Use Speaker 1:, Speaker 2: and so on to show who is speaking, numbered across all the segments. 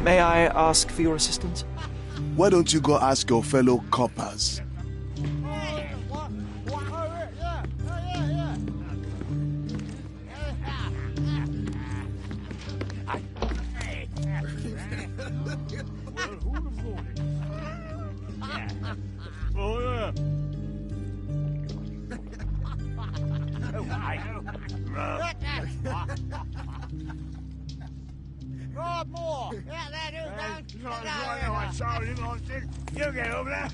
Speaker 1: May I ask for your assistance?
Speaker 2: Why don't you go ask your fellow coppers?
Speaker 3: You get over there.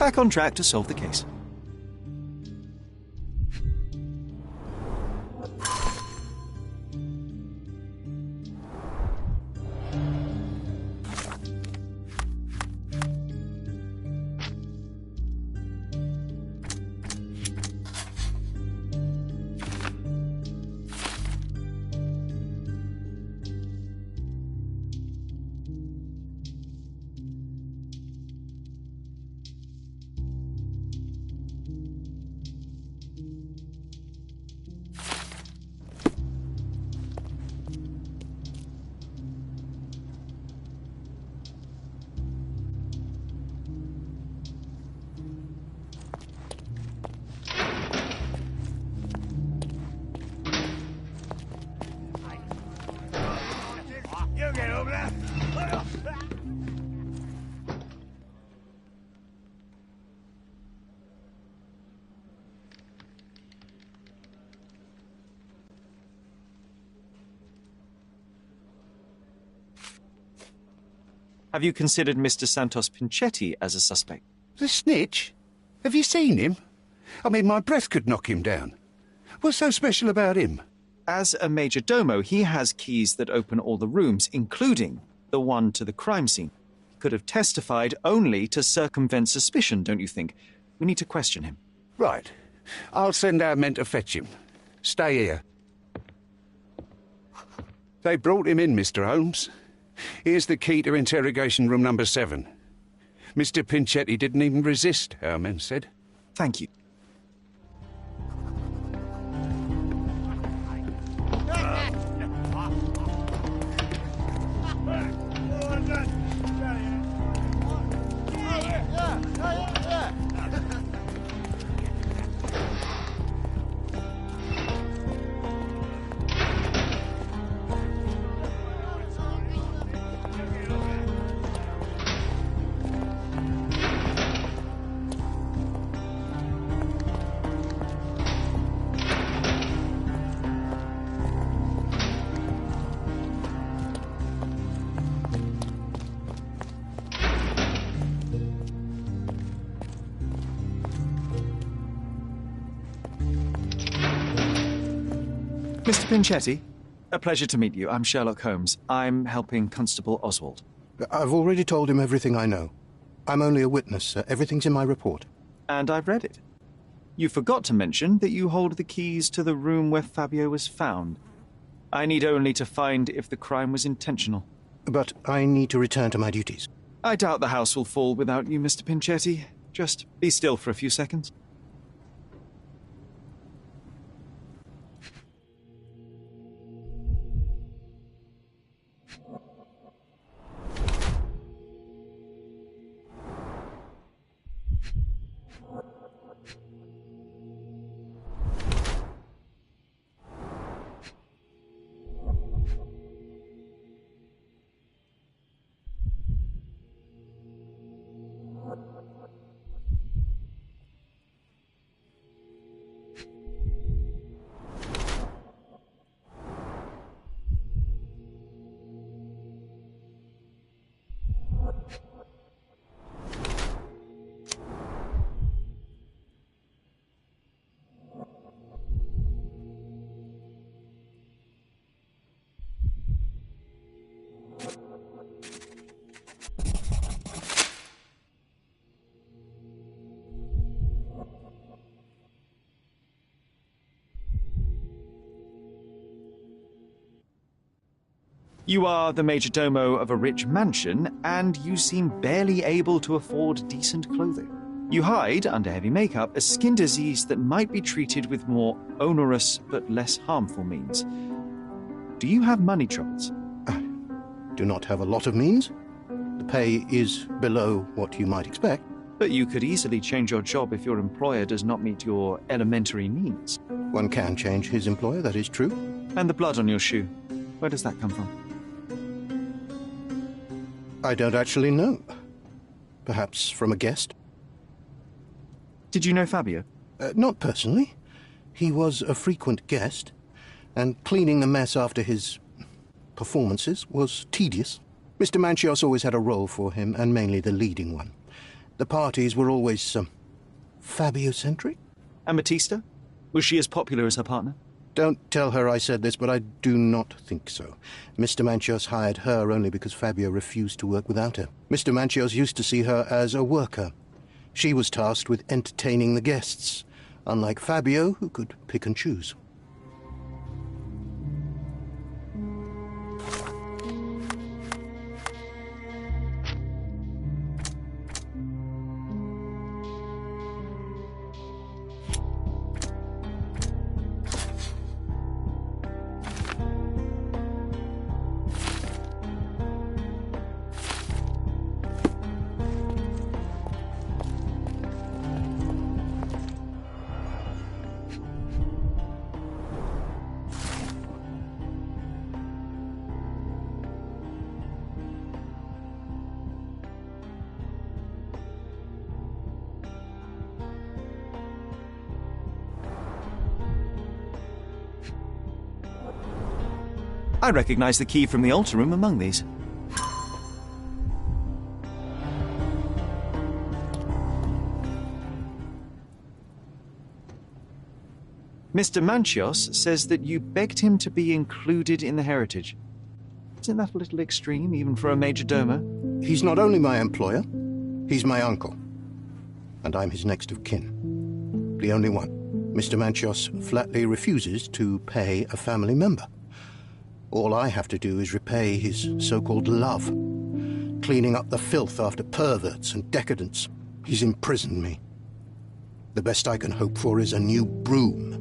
Speaker 1: back on track to solve the case. Have you considered Mr. Santos Pinchetti as a suspect?
Speaker 3: The snitch? Have you seen him? I mean, my breath could knock him down. What's so special about him?
Speaker 1: As a major domo, he has keys that open all the rooms, including the one to the crime scene. He could have testified only to circumvent suspicion, don't you think? We need to question him.
Speaker 3: Right. I'll send our men to fetch him. Stay here. They brought him in, Mr. Holmes. Here's the key to interrogation room number 7. Mr. Pinchetti didn't even resist, our men said.
Speaker 1: Thank you. Mr. Pinchetti, a pleasure to meet you. I'm Sherlock Holmes. I'm helping Constable Oswald.
Speaker 4: I've already told him everything I know. I'm only a witness, sir. Everything's in my report.
Speaker 1: And I've read it. You forgot to mention that you hold the keys to the room where Fabio was found. I need only to find if the crime was intentional.
Speaker 4: But I need to return to my duties.
Speaker 1: I doubt the house will fall without you, Mr. Pinchetti. Just be still for a few seconds. You are the major domo of a rich mansion, and you seem barely able to afford decent clothing. You hide, under heavy makeup, a skin disease that might be treated with more onerous but less harmful means. Do you have money troubles?
Speaker 4: I do not have a lot of means. The pay is below what you might expect.
Speaker 1: But you could easily change your job if your employer does not meet your elementary needs.
Speaker 4: One can change his employer, that is true.
Speaker 1: And the blood on your shoe, where does that come from?
Speaker 4: I don't actually know. Perhaps from a guest?
Speaker 1: Did you know Fabio?
Speaker 4: Not personally. He was a frequent guest, and cleaning the mess after his performances was tedious. Mr. Manchios always had a role for him, and mainly the leading one. The parties were always, Fabio-centric?
Speaker 1: And Batista? Was she as popular as her partner?
Speaker 4: Don't tell her I said this, but I do not think so. Mr. Manchios hired her only because Fabio refused to work without her. Mr. Manchios used to see her as a worker. She was tasked with entertaining the guests, unlike Fabio, who could pick and choose.
Speaker 1: I recognize the key from the altar room among these. Mr. Manchios says that you begged him to be included in the heritage. Isn't that a little extreme, even for a major domo?
Speaker 4: He's not only my employer, he's my uncle. And I'm his next of kin. The only one. Mr. Manchios flatly refuses to pay a family member. All I have to do is repay his so-called love, cleaning up the filth after perverts and decadents. He's imprisoned me. The best I can hope for is a new broom.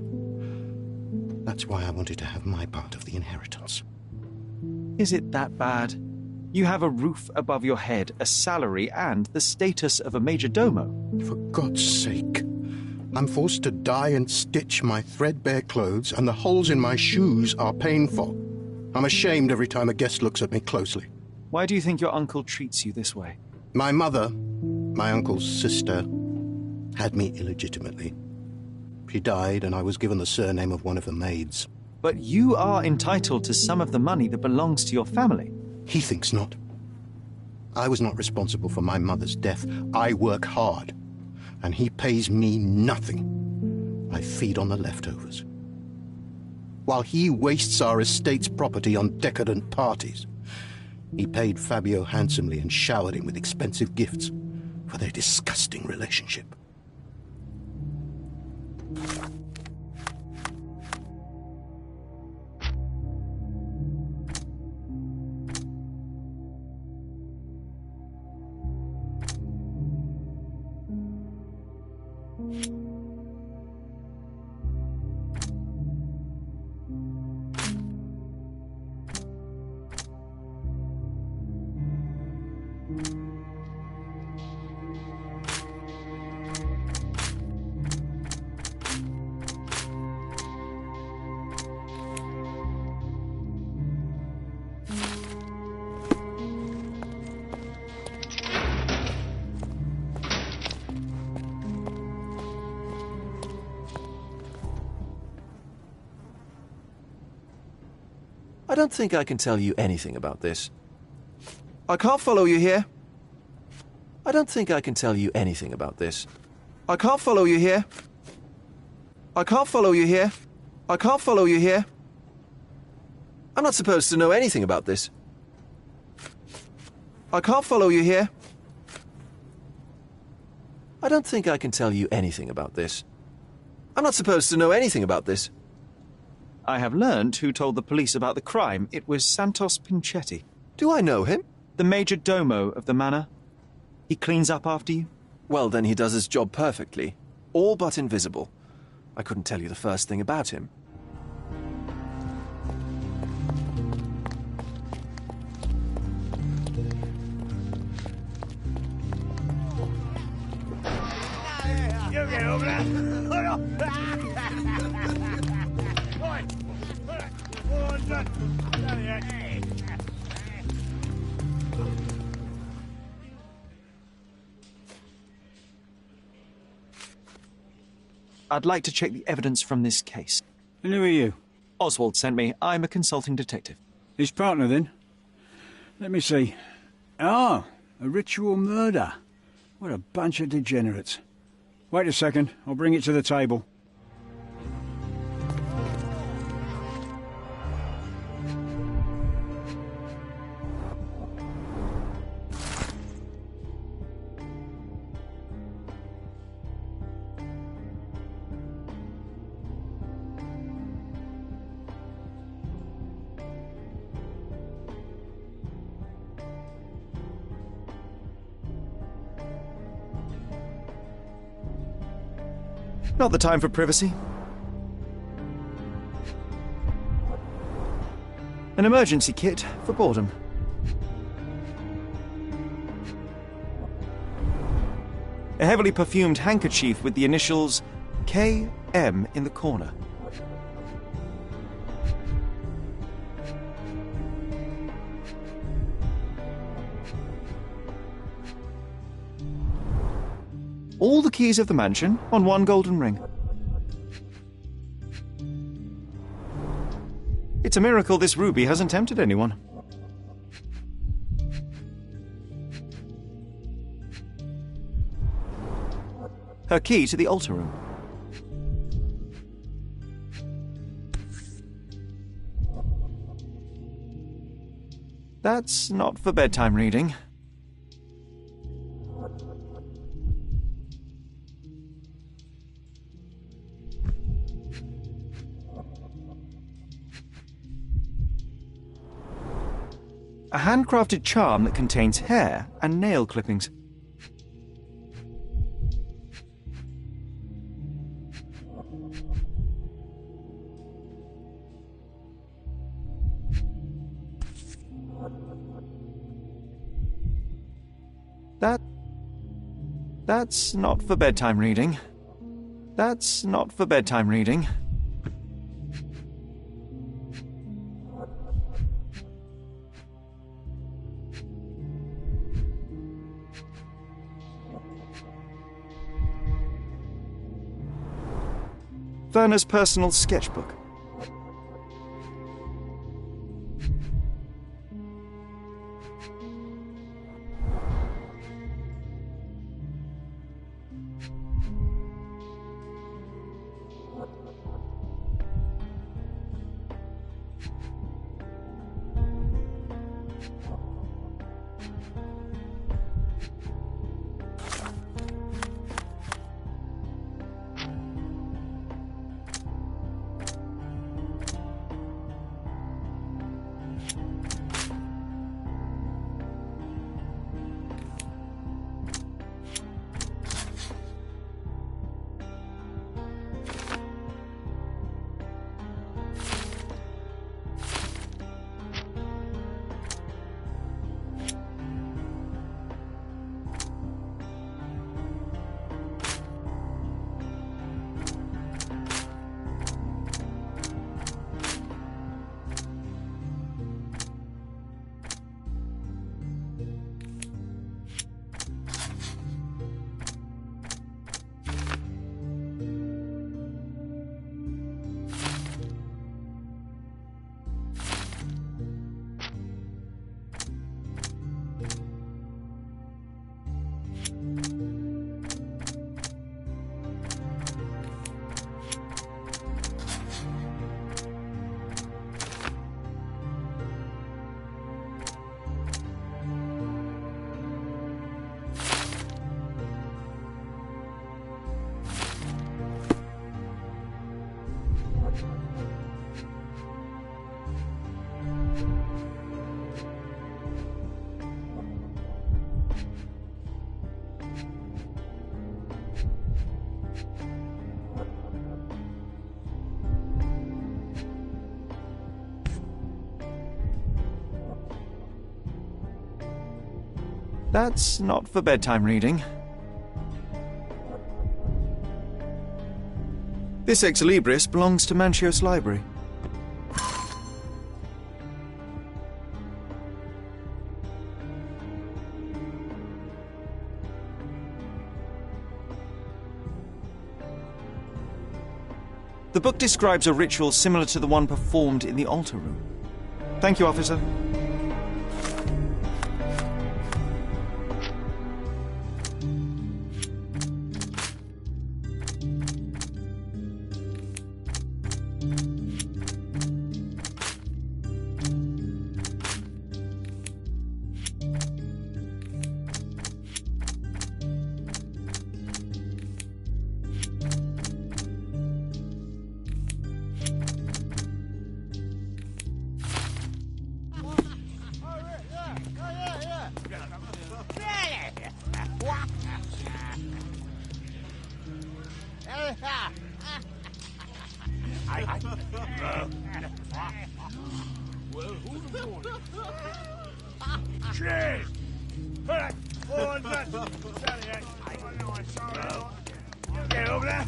Speaker 4: That's why I wanted to have my part of the inheritance.
Speaker 1: Is it that bad? You have a roof above your head, a salary, and the status of a major domo.
Speaker 4: For God's sake. I'm forced to dye and stitch my threadbare clothes, and the holes in my shoes are painful. I'm ashamed every time a guest looks at me closely.
Speaker 1: Why do you think your uncle treats you this way?
Speaker 4: My mother, my uncle's sister, had me illegitimately. She died, and I was given the surname of one of the maids.
Speaker 1: But you are entitled to some of the money that belongs to your family.
Speaker 4: He thinks not. I was not responsible for my mother's death. I work hard, and he pays me nothing. I feed on the leftovers. While he wastes our estate's property on decadent parties, he paid Fabio handsomely and showered him with expensive gifts for their disgusting relationship.
Speaker 5: I don't think I can tell you anything about this. I can't follow you here. I don't think I can tell you anything about this. I can't follow you here. I can't follow you here. I can't follow you here. I'm not supposed to know anything about this. I can't follow you here. I don't think I can tell you anything about this. I'm not supposed to know anything about this.
Speaker 1: I have learned who told the police about the crime. It was Santos Pinchetti,
Speaker 5: Do I know him?
Speaker 1: the major domo of the manor. He cleans up after you?
Speaker 5: Well, then he does his job perfectly. All but invisible. I couldn't tell you the first thing about him.
Speaker 1: I'd like to check the evidence from this case.
Speaker 6: And who are you?
Speaker 1: Oswald sent me. I'm a consulting detective.
Speaker 6: His partner, then? Let me see. Ah, a ritual murder. What a bunch of degenerates. Wait a second, I'll bring it to the table.
Speaker 1: Not the time for privacy. An emergency kit for boredom. A heavily perfumed handkerchief with the initials KM in the corner. All the keys of the mansion on one golden ring. It's a miracle this ruby hasn't tempted anyone. Her key to the altar room. That's not for bedtime reading. A handcrafted charm that contains hair and nail clippings. That's not for bedtime reading. That's not for bedtime reading. Werner's personal sketchbook. That's not for bedtime reading. This Ex Libris belongs to Manchios Library. The book describes a ritual similar to the one performed in the altar room. Thank you, officer.
Speaker 7: Cheers! Get over there!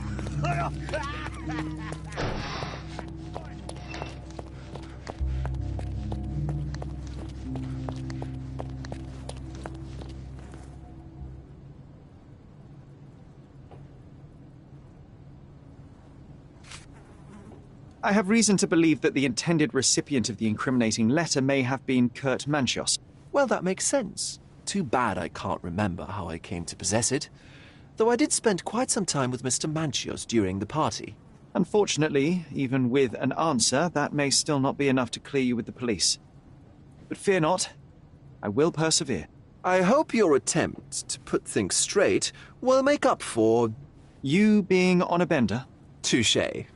Speaker 1: I have reason to believe that the intended recipient of the incriminating letter may have been Kurt Manchos.
Speaker 5: Well, that makes sense. Too bad I can't remember how I came to possess it. Though I did spend quite some time with Mr. Manchios during the party.
Speaker 1: Unfortunately, even with an answer, that may still not be enough to clear you with the police. But fear not, I will persevere.
Speaker 5: I hope your attempt to put things straight will make up for...
Speaker 1: You being on a bender?
Speaker 5: touché.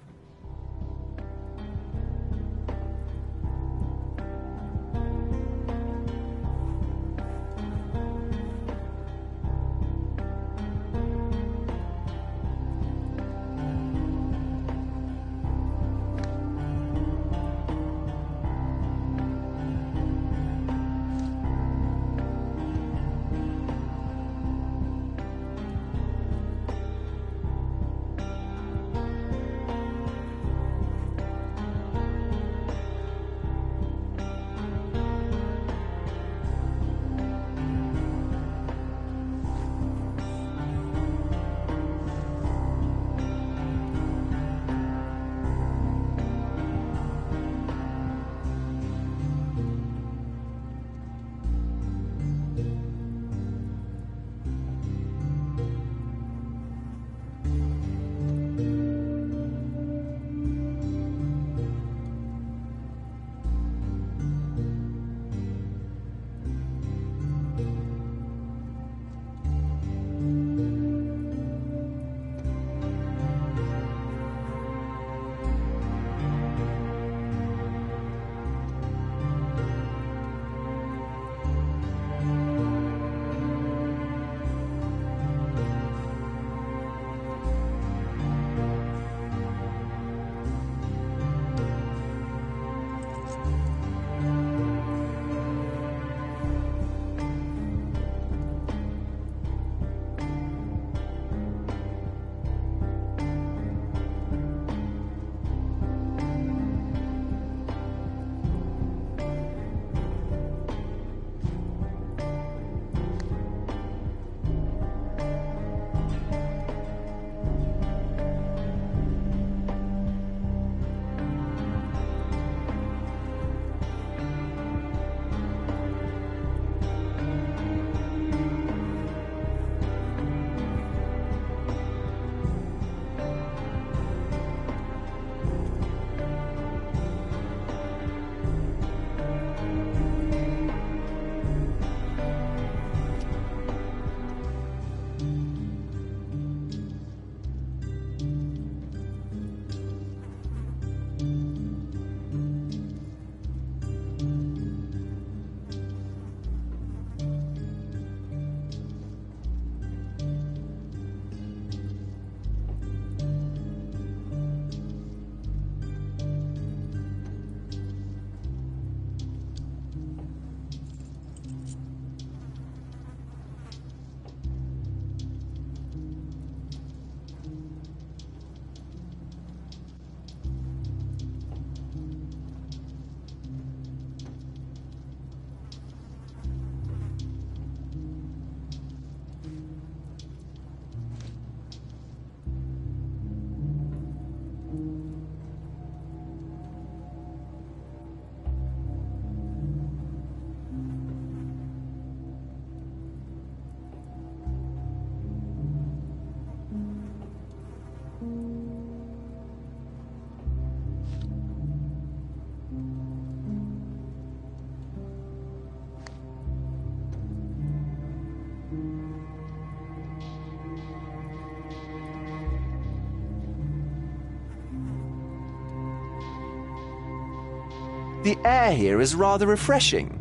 Speaker 5: The air here is rather refreshing.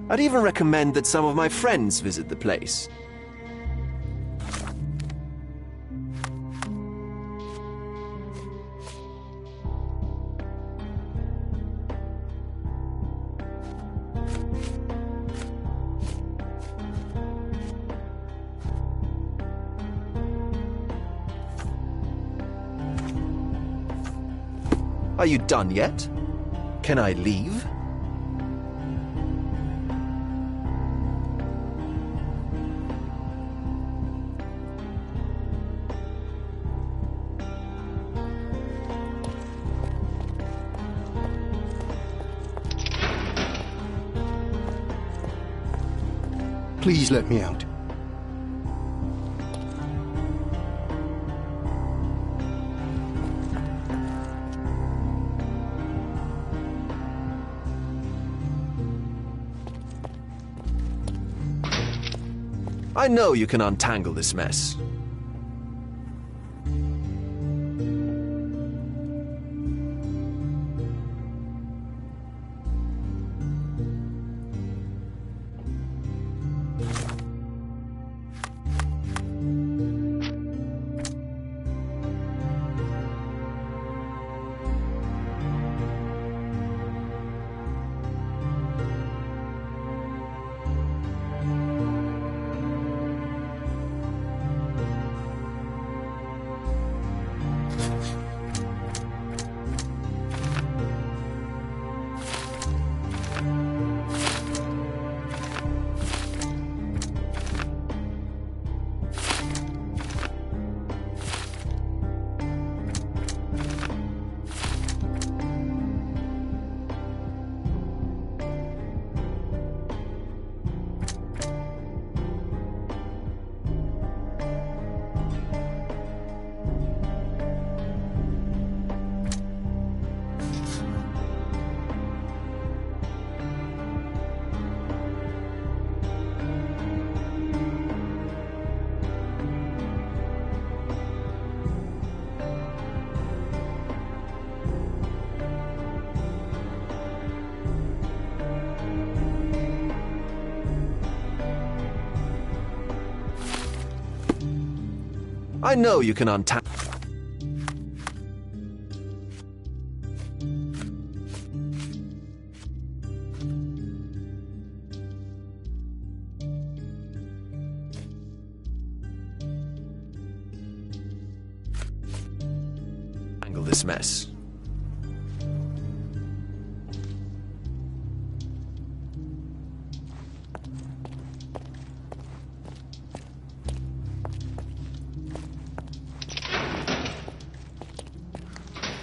Speaker 5: I'd even recommend that some of my friends visit the place. Are you done yet? Can I leave?
Speaker 4: Please let me out.
Speaker 5: I know you can untangle this mess. I know you can untangle. This mess.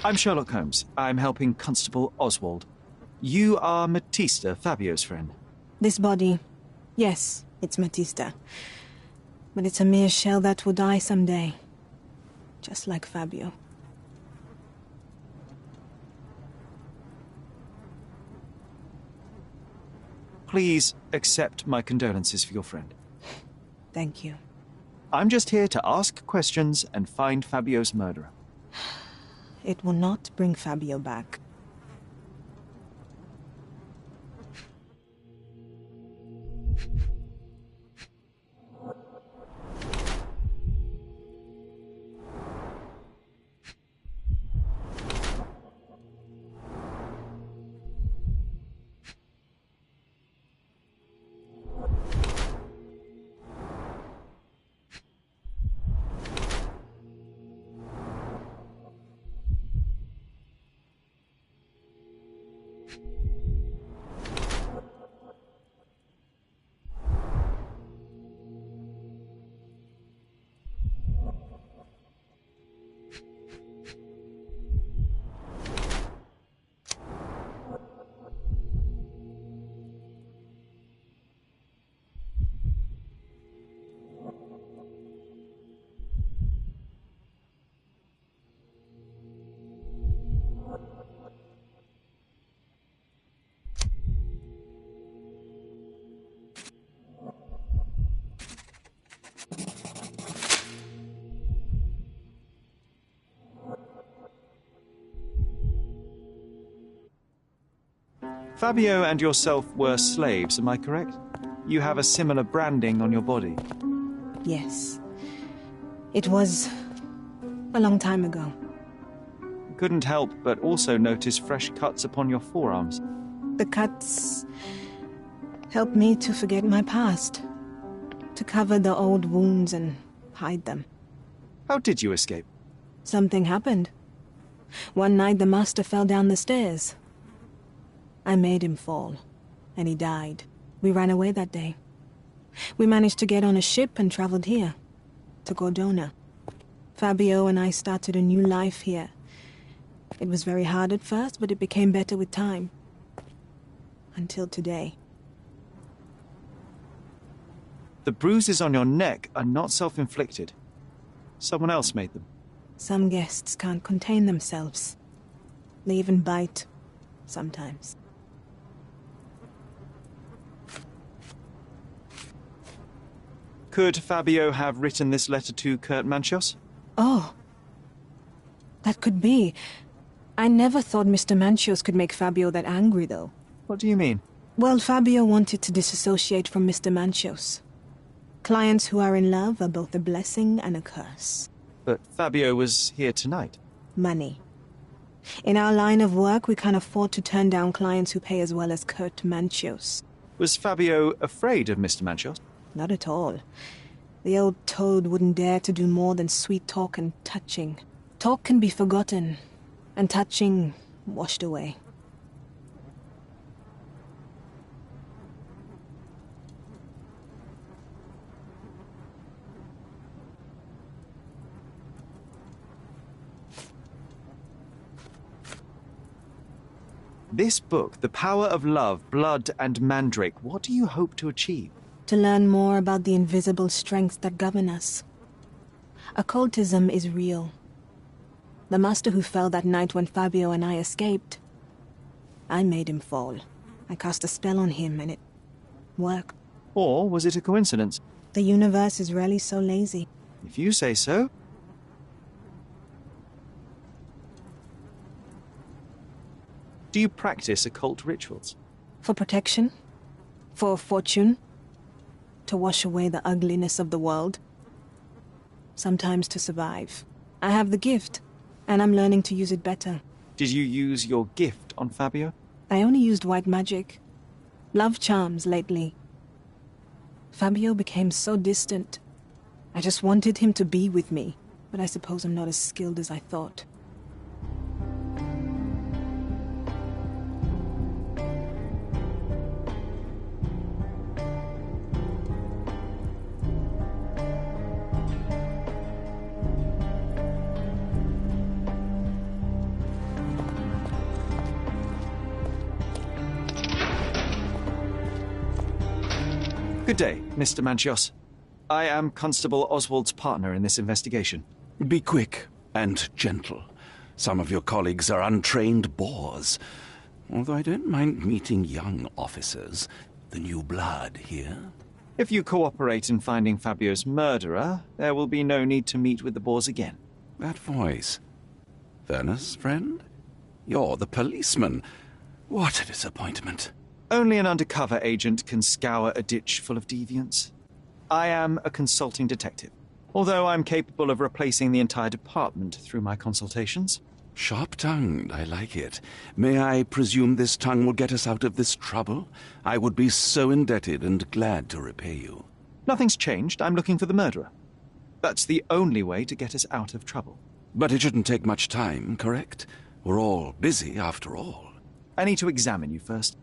Speaker 1: I'm Sherlock Holmes. I'm helping Constable Oswald. You are Matista, Fabio's friend.
Speaker 8: This body, yes, it's Matista. But it's a mere shell that will die someday. Just like Fabio.
Speaker 1: Please accept my condolences for your friend.
Speaker 8: Thank you.
Speaker 1: I'm just here to ask questions and find Fabio's murderer.
Speaker 8: It will not bring Fabio back.
Speaker 1: Fabio and yourself were slaves, am I correct? You have a similar branding on your body.
Speaker 8: Yes. It was a long time ago.
Speaker 1: Couldn't help but also notice fresh cuts upon your forearms.
Speaker 8: The cuts helped me to forget my past, to cover the old wounds and hide them.
Speaker 1: How did you escape?
Speaker 8: Something happened. One night the master fell down the stairs. I made him fall, and he died. We ran away that day. We managed to get on a ship and traveled here, to Gordona. Fabio and I started a new life here. It was very hard at first, but it became better with time. Until today.
Speaker 1: The bruises on your neck are not self-inflicted. Someone else made them.
Speaker 8: Some guests can't contain themselves. They even bite, sometimes.
Speaker 1: Could Fabio have written this letter to Kurt Manchios?
Speaker 8: Oh. That could be. I never thought Mr. Manchios could make Fabio that angry, though.
Speaker 1: What do you mean?
Speaker 8: Well, Fabio wanted to disassociate from Mr. Manchios. Clients who are in love are both a blessing and a curse.
Speaker 1: But Fabio was here tonight.
Speaker 8: Money. In our line of work, we can't afford to turn down clients who pay as well as Kurt Manchios.
Speaker 1: Was Fabio afraid of Mr. Manchios?
Speaker 8: Not at all. The old toad wouldn't dare to do more than sweet talk and touching. Talk can be forgotten, and touching washed away.
Speaker 1: This book, The Power of Love, Blood and Mandrake, what do you hope to achieve?
Speaker 8: To learn more about the invisible strengths that govern us. Occultism is real. The master who fell that night when Fabio and I escaped, I made him fall. I cast a spell on him and it worked.
Speaker 1: Or was it a coincidence?
Speaker 8: The universe is rarely so lazy.
Speaker 1: If you say so. Do you practice occult rituals?
Speaker 8: For protection? For fortune? To wash away the ugliness of the world? Sometimes to survive. I have the gift, and I'm learning to use it better.
Speaker 1: Did you use your gift on Fabio?
Speaker 8: I only used white magic. Love charms lately. Fabio became so distant. I just wanted him to be with me, but I suppose I'm not as skilled as I thought.
Speaker 1: Good day, Mr. Manchios. I am Constable Oswald's partner in this investigation.
Speaker 3: Be quick and gentle. Some of your colleagues are untrained boors. Although I don't mind meeting young officers. The new blood here.
Speaker 1: If you cooperate in finding Fabio's murderer, there will be no need to meet with the Boers again.
Speaker 3: That voice. Werner's friend? You're the policeman. What a disappointment.
Speaker 1: Only an undercover agent can scour a ditch full of deviants. I am a consulting detective, although I'm capable of replacing the entire department through my consultations.
Speaker 3: Sharp-tongued, I like it. May I presume this tongue will get us out of this trouble? I would be so indebted and glad to repay you.
Speaker 1: Nothing's changed. I'm looking for the murderer. That's the only way to get us out of trouble.
Speaker 3: But it shouldn't take much time, correct? We're all busy, after all.
Speaker 1: I need to examine you first.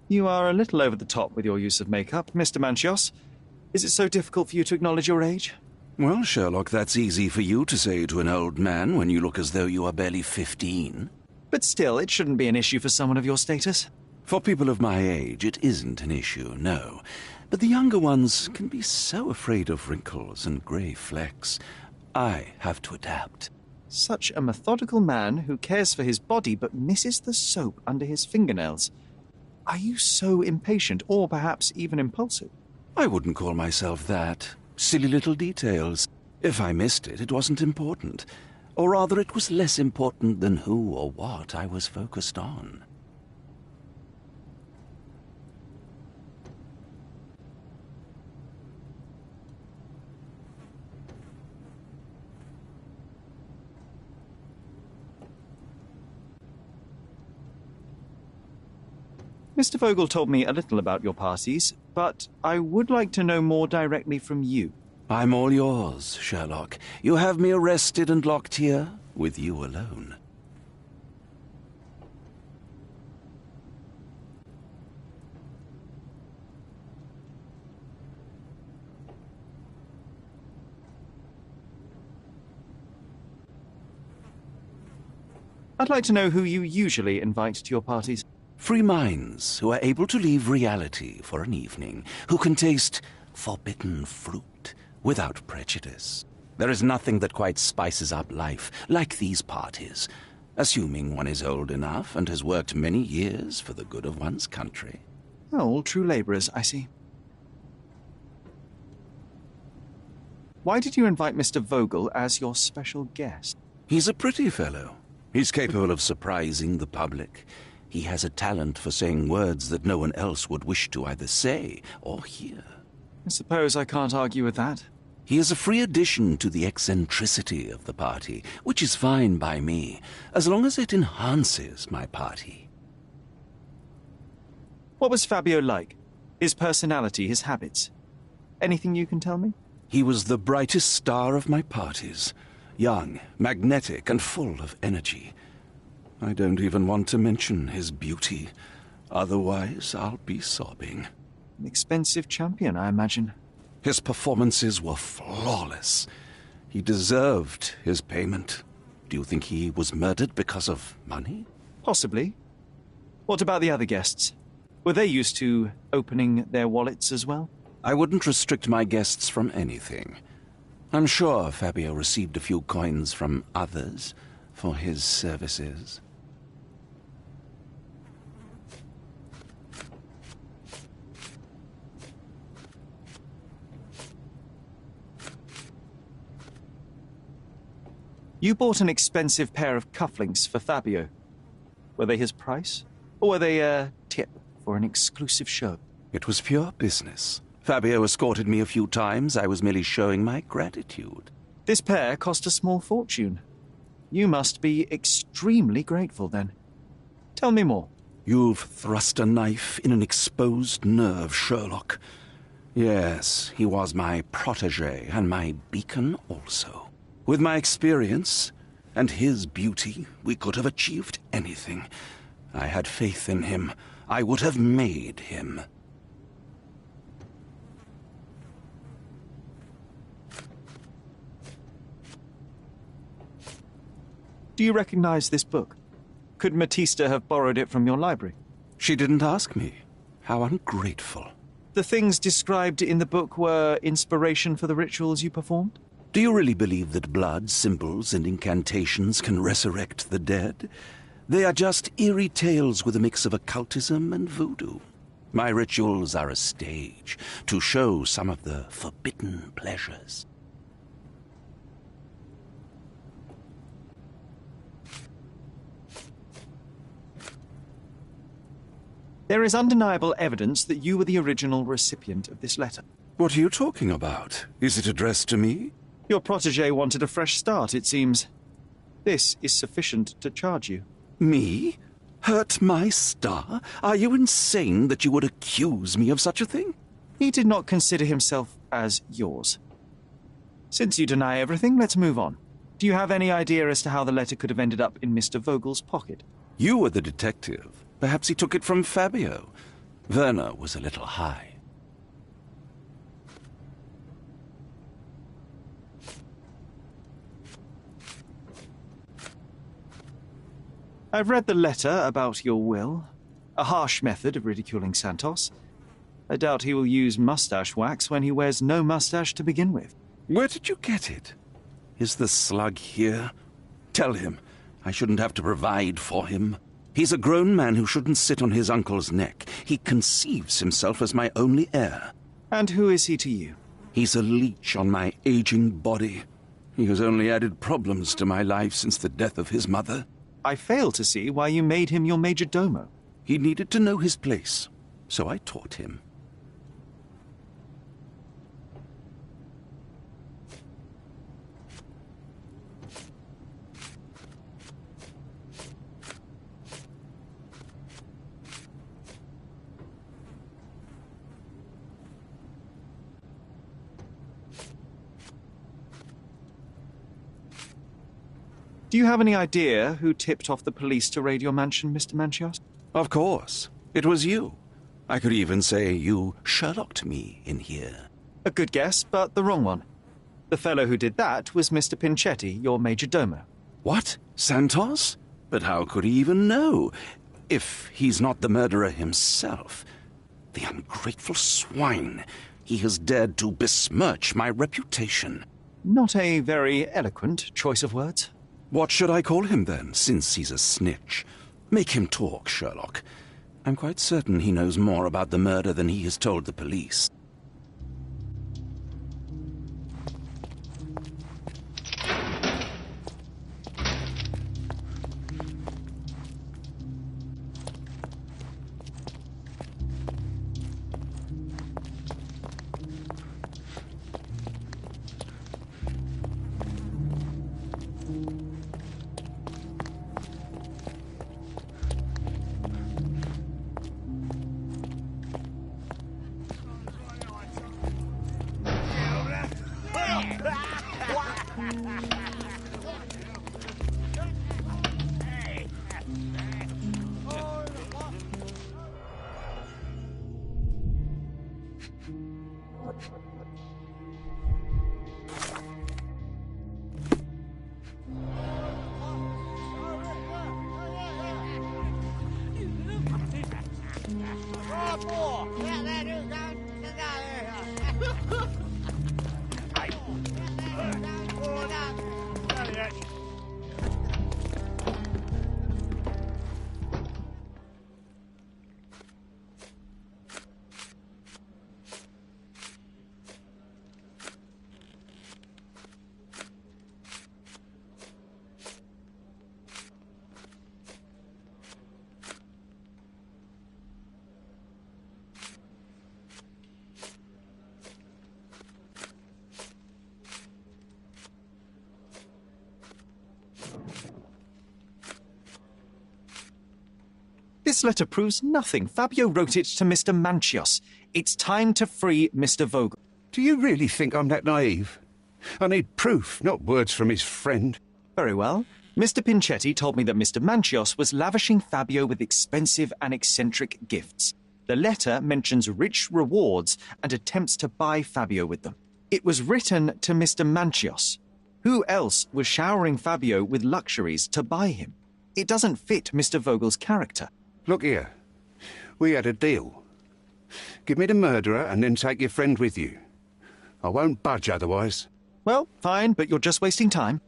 Speaker 1: You are a little over the top with your use of makeup, Mr. Manchios. Is it so difficult for you to acknowledge your age?
Speaker 3: Well, Sherlock, that's easy for you to say to an old man when you look as though you are barely 15.
Speaker 1: But still, it shouldn't be an issue for someone of your status.
Speaker 3: For people of my age, it isn't an issue, no. But the younger ones can be so afraid of wrinkles and grey flecks. I have to adapt.
Speaker 1: Such a methodical man who cares for his body but misses the soap under his fingernails. Are you so impatient, or perhaps even impulsive?
Speaker 3: I wouldn't call myself that. Silly little details. If I missed it, it wasn't important. Or rather, it was less important than who or what I was focused on.
Speaker 1: Mr. Vogel told me a little about your parties, but I would like to know more directly from you.
Speaker 3: I'm all yours, Sherlock. You have me arrested and locked here with you alone.
Speaker 1: I'd like to know who you usually invite to your parties.
Speaker 3: Free minds who are able to leave reality for an evening, who can taste forbidden fruit without prejudice. There is nothing that quite spices up life like these parties, assuming one is old enough and has worked many years for the good of one's country.
Speaker 1: Oh, all true labourers, I see. Why did you invite Mr. Vogel as your special guest?
Speaker 3: He's a pretty fellow. He's capable of surprising the public. He has a talent for saying words that no one else would wish to either say or hear.
Speaker 1: I suppose I can't argue with that.
Speaker 3: He is a free addition to the eccentricity of the party, which is fine by me, as long as it enhances my party.
Speaker 1: What was Fabio like? His personality, his habits? Anything you can tell me?
Speaker 3: He was the brightest star of my parties. Young, magnetic, and full of energy. I don't even want to mention his beauty. Otherwise, I'll be sobbing.
Speaker 1: An expensive champion, I imagine.
Speaker 3: His performances were flawless. He deserved his payment. Do you think he was murdered because of money?
Speaker 1: Possibly. What about the other guests? Were they used to opening their wallets as well?
Speaker 3: I wouldn't restrict my guests from anything. I'm sure Fabio received a few coins from others for his services.
Speaker 1: You bought an expensive pair of cufflinks for Fabio. Were they his price? Or were they a tip for an exclusive show?
Speaker 3: It was pure business. Fabio escorted me a few times. I was merely showing my gratitude.
Speaker 1: This pair cost a small fortune. You must be extremely grateful, then. Tell me more.
Speaker 3: You've thrust a knife in an exposed nerve, Sherlock. Yes, he was my protégé and my beacon also. With my experience and his beauty, we could have achieved anything. I had faith in him. I would have made him.
Speaker 1: Do you recognize this book? Could Matista have borrowed it from your library?
Speaker 3: She didn't ask me. How ungrateful.
Speaker 1: The things described in the book were inspiration for the rituals you performed?
Speaker 3: Do you really believe that blood, symbols, and incantations can resurrect the dead? They are just eerie tales with a mix of occultism and voodoo. My rituals are a stage to show some of the forbidden pleasures.
Speaker 1: There is undeniable evidence that you were the original recipient of this letter.
Speaker 3: What are you talking about? Is it addressed to me?
Speaker 1: Your protégé wanted a fresh start, it seems. This is sufficient to charge you.
Speaker 3: Me? Hurt my star? Are you insane that you would accuse me of such a thing?
Speaker 1: He did not consider himself as yours. Since you deny everything, let's move on. Do you have any idea as to how the letter could have ended up in Mr. Vogel's pocket?
Speaker 3: You were the detective. Perhaps he took it from Fabio. Werner was a little high.
Speaker 1: I've read the letter about your will. A harsh method of ridiculing Santos. I doubt he will use mustache wax when he wears no mustache to begin with.
Speaker 3: Where did you get it? Is the slug here? Tell him I shouldn't have to provide for him. He's a grown man who shouldn't sit on his uncle's neck. He conceives himself as my only heir.
Speaker 1: And who is he to you?
Speaker 3: He's a leech on my aging body. He has only added problems to my life since the death of his mother.
Speaker 1: I fail to see why you made him your major domo.
Speaker 3: He needed to know his place, so I taught him.
Speaker 1: Do you have any idea who tipped off the police to raid your mansion, Mr. Manchios?
Speaker 3: Of course. It was you. I could even say you Sherlocked me in here.
Speaker 1: A good guess, but the wrong one. The fellow who did that was Mr. Pinchetti, your major domo.
Speaker 3: What? Santos? But how could he even know? If he's not the murderer himself. The ungrateful swine. He has dared to besmirch my reputation.
Speaker 1: Not a very eloquent choice of words.
Speaker 3: What should I call him then, since he's a snitch? Make him talk, Sherlock. I'm quite certain he knows more about the murder than he has told the police.
Speaker 1: This letter proves nothing. Fabio wrote it to Mr. Manchios. It's time to free Mr. Vogel.
Speaker 9: Do you really think I'm that naive? I need proof, not words from his friend.
Speaker 1: Very well. Mr. Pinchetti told me that Mr. Manchios was lavishing Fabio with expensive and eccentric gifts. The letter mentions rich rewards and attempts to buy Fabio with them. It was written to Mr. Manchios. Who else was showering Fabio with luxuries to buy him? It doesn't fit Mr. Vogel's character.
Speaker 9: Look here. We had a deal. Give me the murderer and then take your friend with you. I won't budge otherwise.
Speaker 1: Well, fine, but you're just wasting time.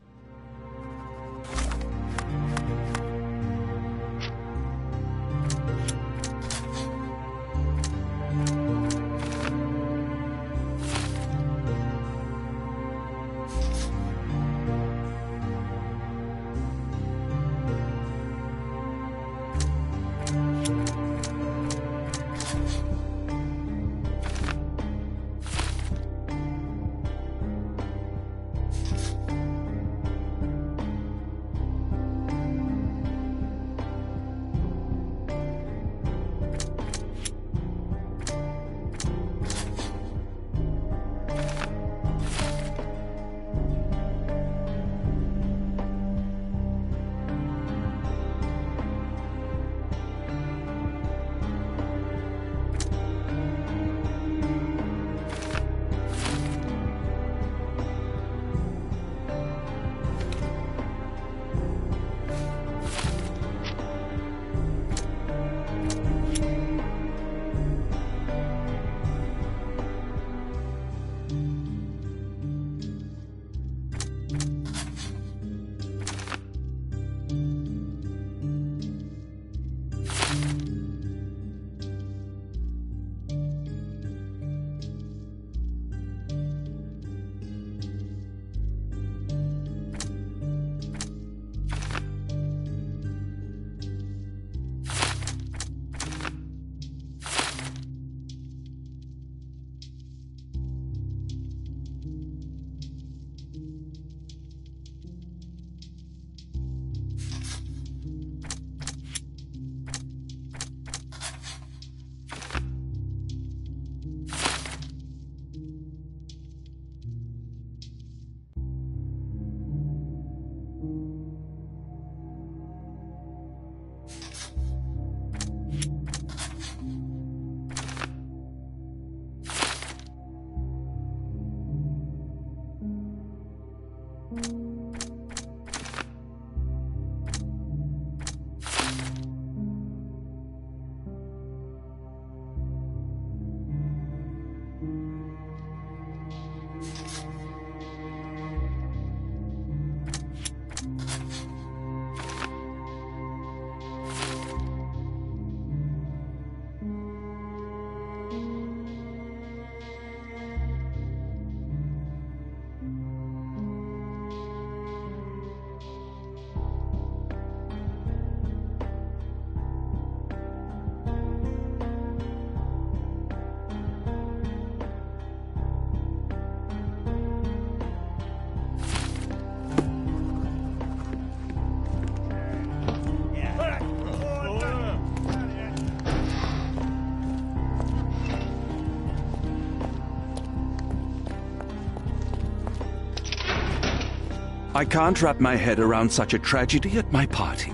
Speaker 3: I can't wrap my head around such a tragedy at my party.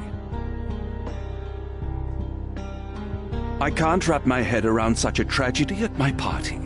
Speaker 3: I can't wrap my head around such a tragedy at my party.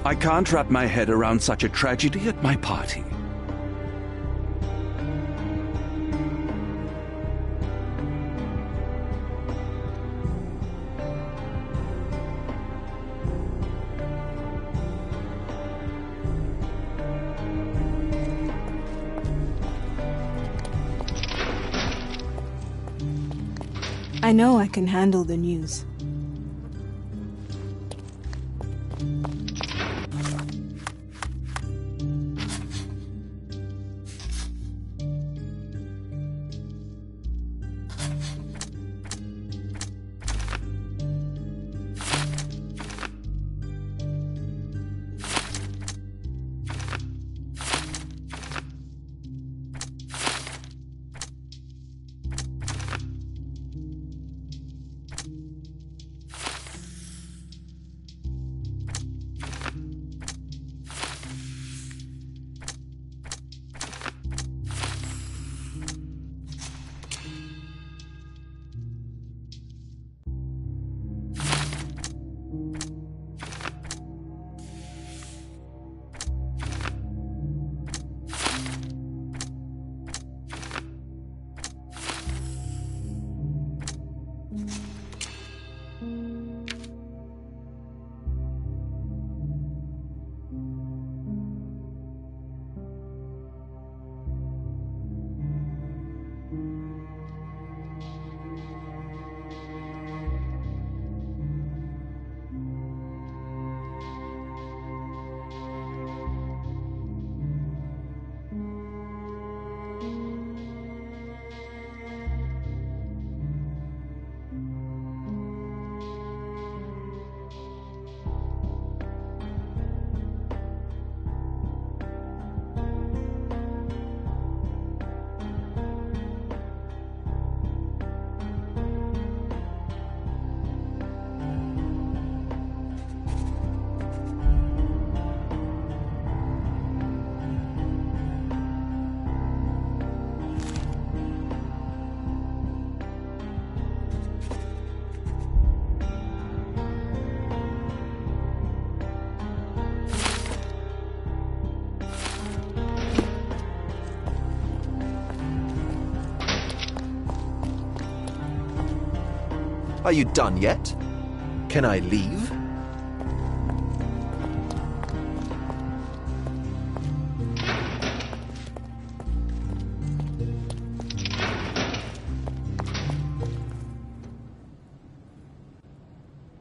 Speaker 3: I can't wrap my head around such a tragedy at my party.
Speaker 8: I know I can handle the news.
Speaker 5: Are you done yet? Can I leave?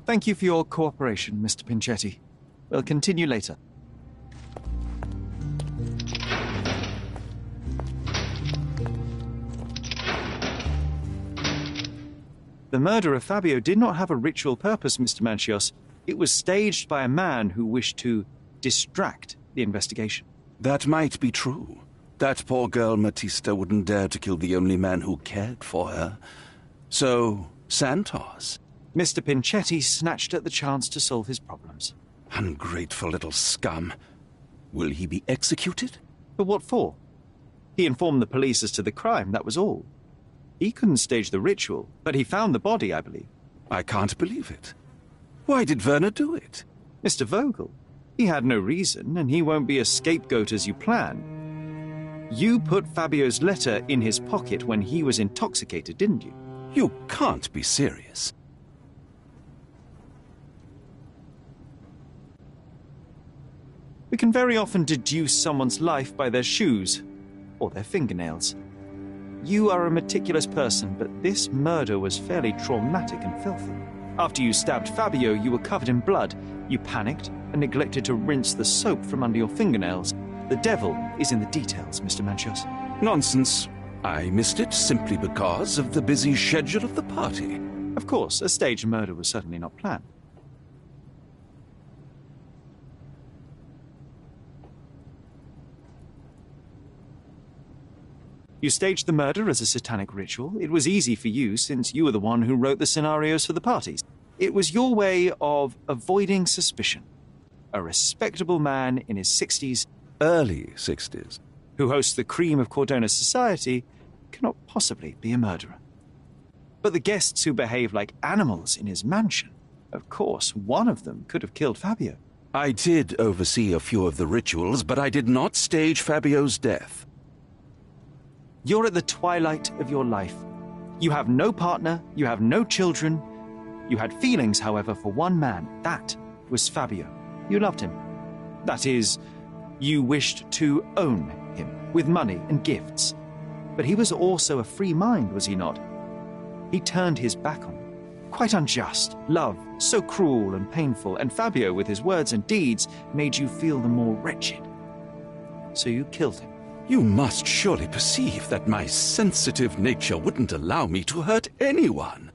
Speaker 1: Thank you for your cooperation, Mr. Pinchetti. We'll continue later. The murder of Fabio did not have a ritual purpose, Mr. Manchios. It was staged by a man who wished to distract the investigation.
Speaker 3: That might be true. That poor girl Matista wouldn't dare to kill the only man who cared for her. So, Santos.
Speaker 1: Mr. Pinchetti snatched at the chance to solve his problems.
Speaker 3: Ungrateful little scum. Will he be executed?
Speaker 1: But what for? He informed the police as to the crime, that was all. He couldn't stage the ritual, but he found the body, I believe.
Speaker 3: I can't believe it. Why did Werner do it?
Speaker 1: Mr. Vogel. He had no reason, and he won't be a scapegoat as you plan. You put Fabio's letter in his pocket when he was intoxicated, didn't you?
Speaker 3: You can't be serious.
Speaker 1: We can very often deduce someone's life by their shoes or their fingernails. You are a meticulous person, but this murder was fairly traumatic and filthy. After you stabbed Fabio, you were covered in blood. You panicked and neglected to rinse the soap from under your fingernails. The devil is in the details, Mr. Manchios.
Speaker 3: Nonsense. I missed it simply because of the busy schedule of the party.
Speaker 1: Of course, a staged murder was certainly not planned. You staged the murder as a satanic ritual. It was easy for you, since you were the one who wrote the scenarios for the parties. It was your way of avoiding suspicion. A respectable man in his 60s,
Speaker 3: Early 60s.
Speaker 1: who hosts the cream of Cordona's society, cannot possibly be a murderer. But the guests who behave like animals in his mansion, of course, one of them could have killed Fabio.
Speaker 3: I did oversee a few of the rituals, but I did not stage Fabio's death.
Speaker 1: You're at the twilight of your life. You have no partner, you have no children. You had feelings, however, for one man. That was Fabio. You loved him. That is, you wished to own him with money and gifts. But he was also a free mind, was he not? He turned his back on you. Quite unjust. Love, so cruel and painful, and Fabio, with his words and deeds, made you feel the more wretched. So you killed him.
Speaker 3: You must surely perceive that my sensitive nature wouldn't allow me to hurt anyone.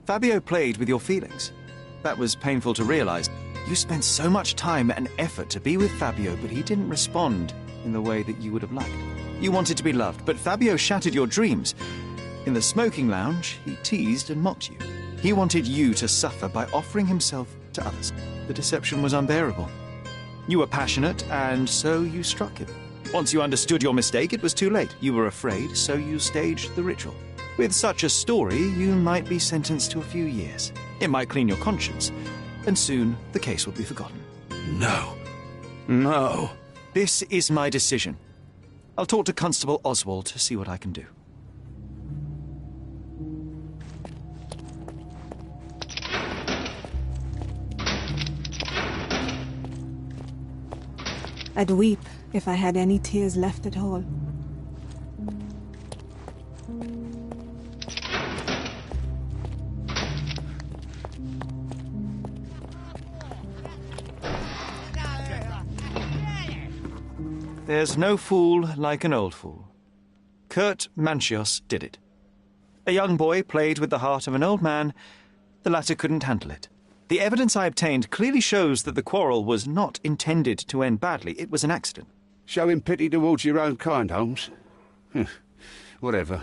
Speaker 1: Fabio played with your feelings. That was painful to realize. You spent so much time and effort to be with Fabio, but he didn't respond in the way that you would have liked. You wanted to be loved, but Fabio shattered your dreams. In the smoking lounge, he teased and mocked you. He wanted you to suffer by offering himself to others. The deception was unbearable. You were passionate, and so you struck him. Once you understood your mistake, it was too late. You were afraid, so you staged the ritual. With such a story, you might be sentenced to a few years. It might clean your conscience, and soon the case will be forgotten.
Speaker 3: No. No.
Speaker 1: This is my decision. I'll talk to Constable Oswald to see what I can do.
Speaker 8: I'd weep if I had any tears left at all.
Speaker 1: There's no fool like an old fool. Kurt Manchios did it. A young boy played with the heart of an old man. The latter couldn't handle it. The evidence I obtained clearly shows that the quarrel was not intended to end badly. It was an accident.
Speaker 9: Showing pity towards your own kind, Holmes. Whatever.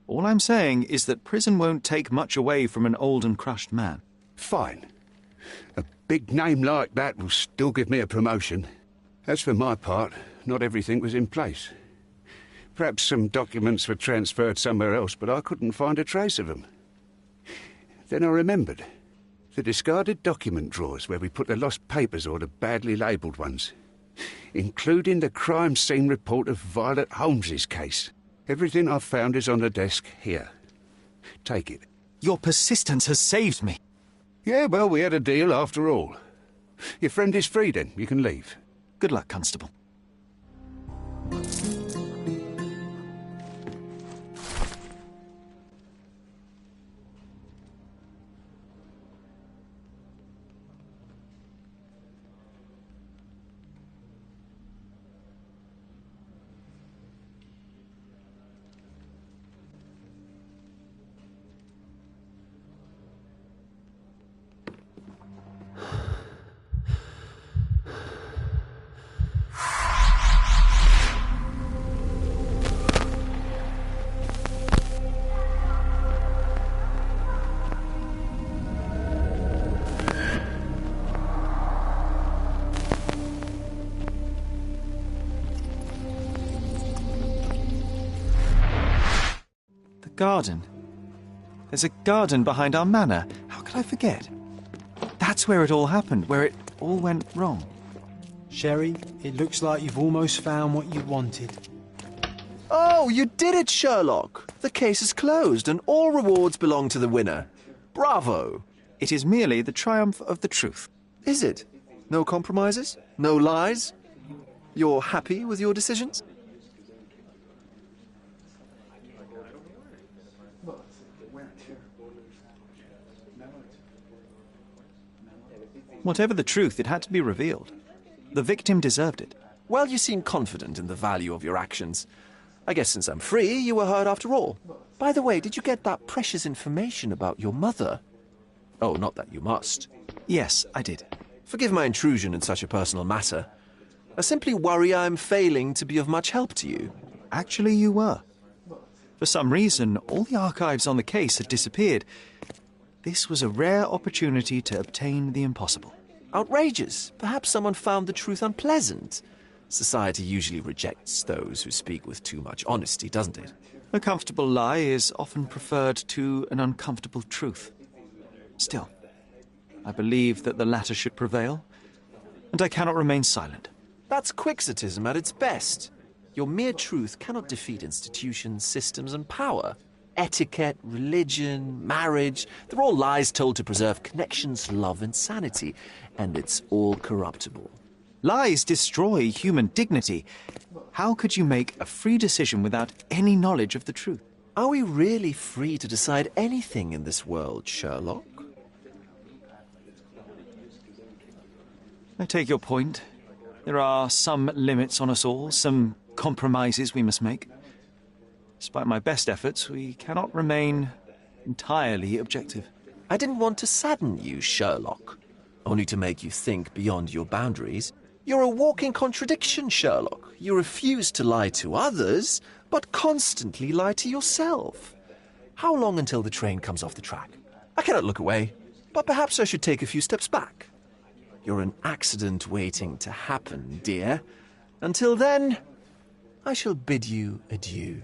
Speaker 1: All I'm saying is that prison won't take much away from an old and crushed man.
Speaker 9: Fine. A big name like that will still give me a promotion. As for my part, not everything was in place. Perhaps some documents were transferred somewhere else, but I couldn't find a trace of them. Then I remembered. The discarded document drawers where we put the lost papers or the badly labelled ones, including the crime scene report of Violet Holmes's case. Everything I've found is on the desk here. Take it.
Speaker 1: Your persistence has saved me.
Speaker 9: Yeah, well, we had a deal after all. Your friend is free then. You can leave.
Speaker 1: Good luck, Constable. Garden. There's a garden behind our manor. How could I forget? That's where it all happened, where it all went wrong.
Speaker 10: Sherry, it looks like you've almost found what you wanted.
Speaker 5: Oh, you did it, Sherlock! The case is closed and all rewards belong to the winner. Bravo!
Speaker 1: It is merely the triumph of the truth.
Speaker 5: Is it? No compromises? No lies? You're happy with your decisions?
Speaker 1: Whatever the truth, it had to be revealed. The victim deserved it.
Speaker 5: Well, you seem confident in the value of your actions. I guess since I'm free, you were heard after all. By the way, did you get that precious information about your mother? Oh, not that you must.
Speaker 1: Yes, I did.
Speaker 5: Forgive my intrusion in such a personal matter. I simply worry I'm failing to be of much help to you.
Speaker 1: Actually, you were. For some reason, all the archives on the case had disappeared. This was a rare opportunity to obtain the impossible.
Speaker 5: Outrageous. Perhaps someone found the truth unpleasant. Society usually rejects those who speak with too much honesty, doesn't it?
Speaker 1: A comfortable lie is often preferred to an uncomfortable truth. Still, I believe that the latter should prevail, and I cannot remain silent.
Speaker 5: That's quixotism at its best. Your mere truth cannot defeat institutions, systems, and power. Etiquette, religion, marriage, they're all lies told to preserve connections, love, and sanity, and it's all corruptible.
Speaker 1: Lies destroy human dignity. How could you make a free decision without any knowledge of the truth?
Speaker 5: Are we really free to decide anything in this world, Sherlock?
Speaker 1: I take your point. There are some limits on us all, some compromises we must make. Despite my best efforts, we cannot remain entirely objective.
Speaker 5: I didn't want to sadden you, Sherlock, only to make you think beyond your boundaries. You're a walking contradiction, Sherlock. You refuse to lie to others, but constantly lie to yourself. How long until the train comes off the track? I cannot look away, but perhaps I should take a few steps back. You're an accident waiting to happen, dear. Until then, I shall bid you adieu.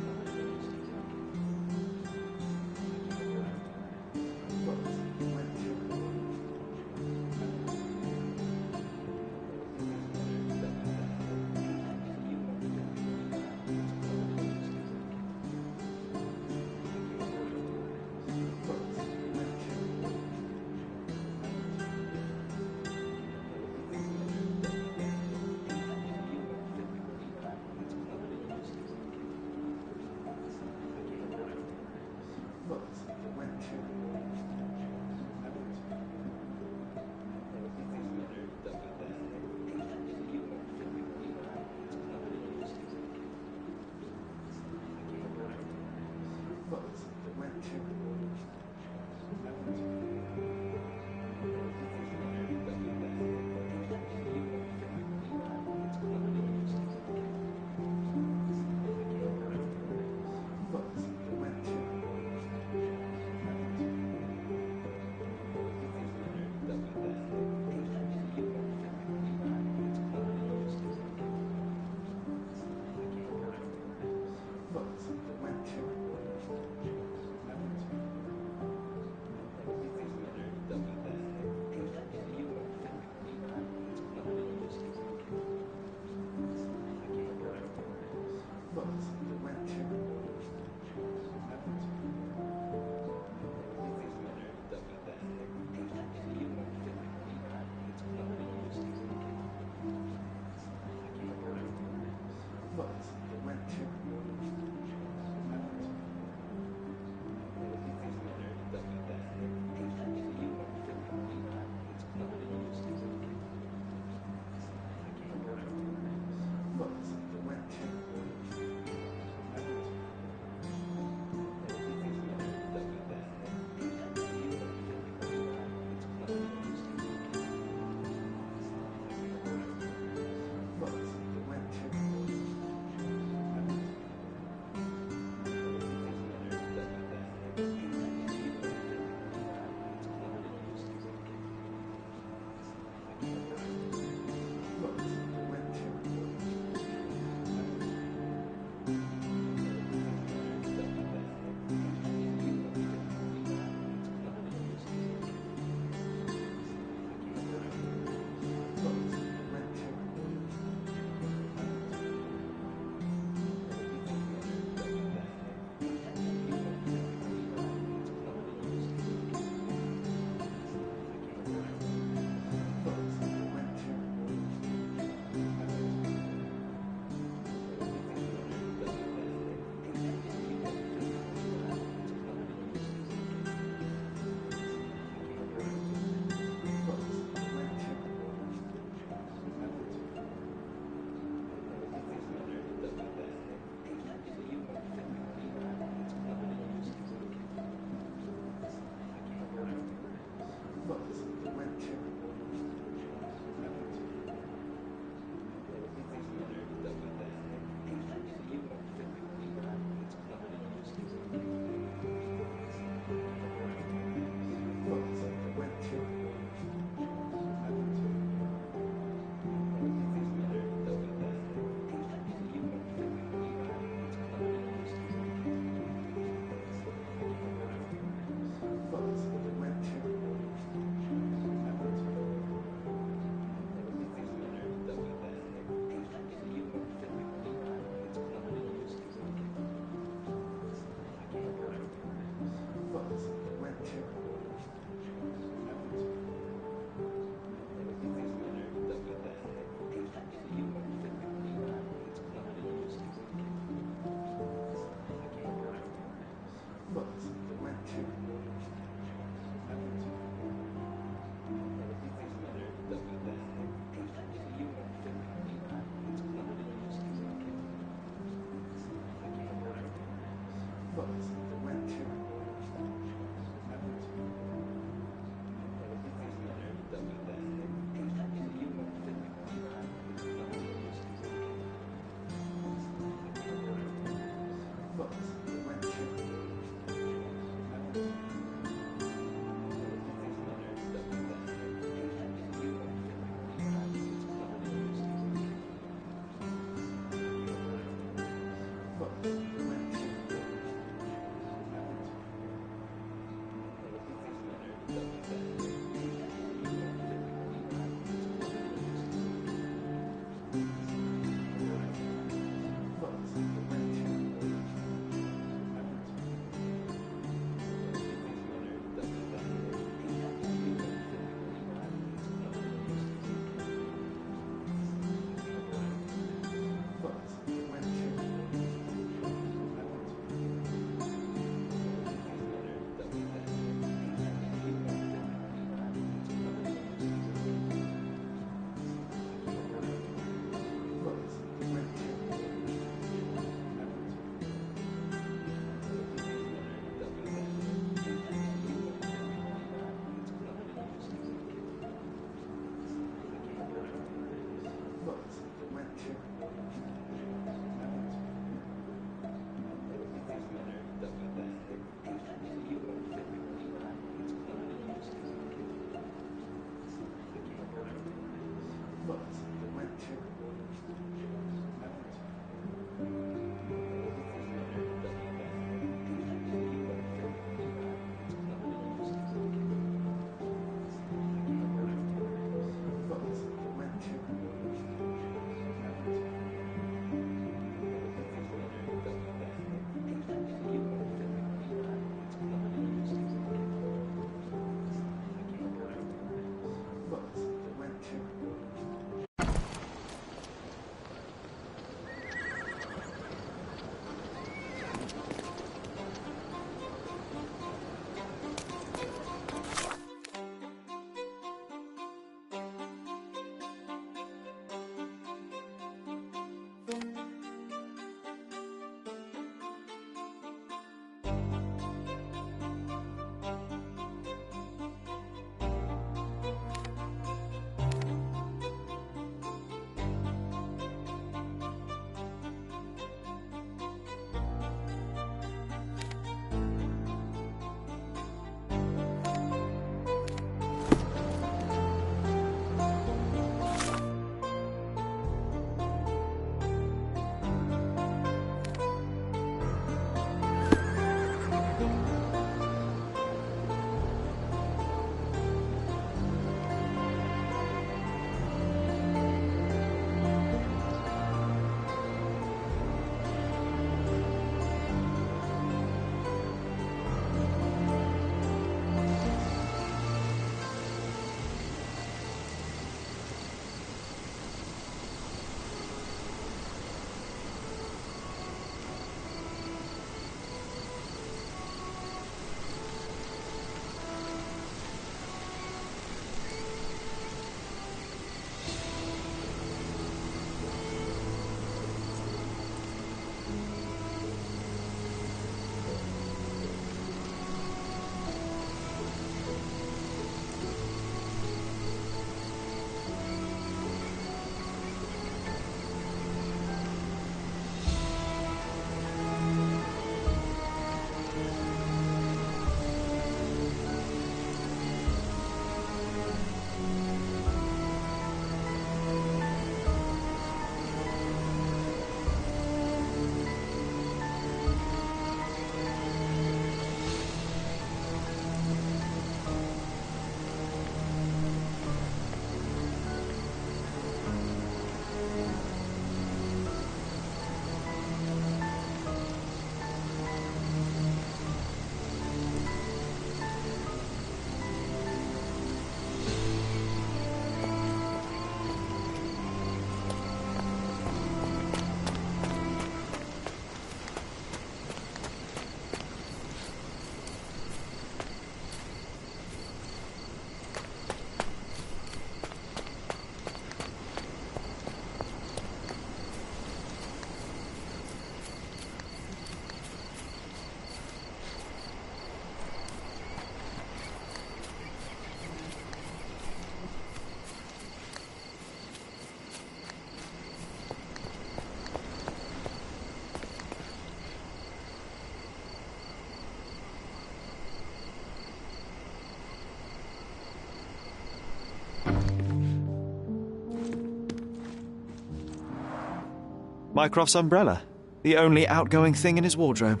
Speaker 1: Mycroft's umbrella. The only outgoing thing in his wardrobe.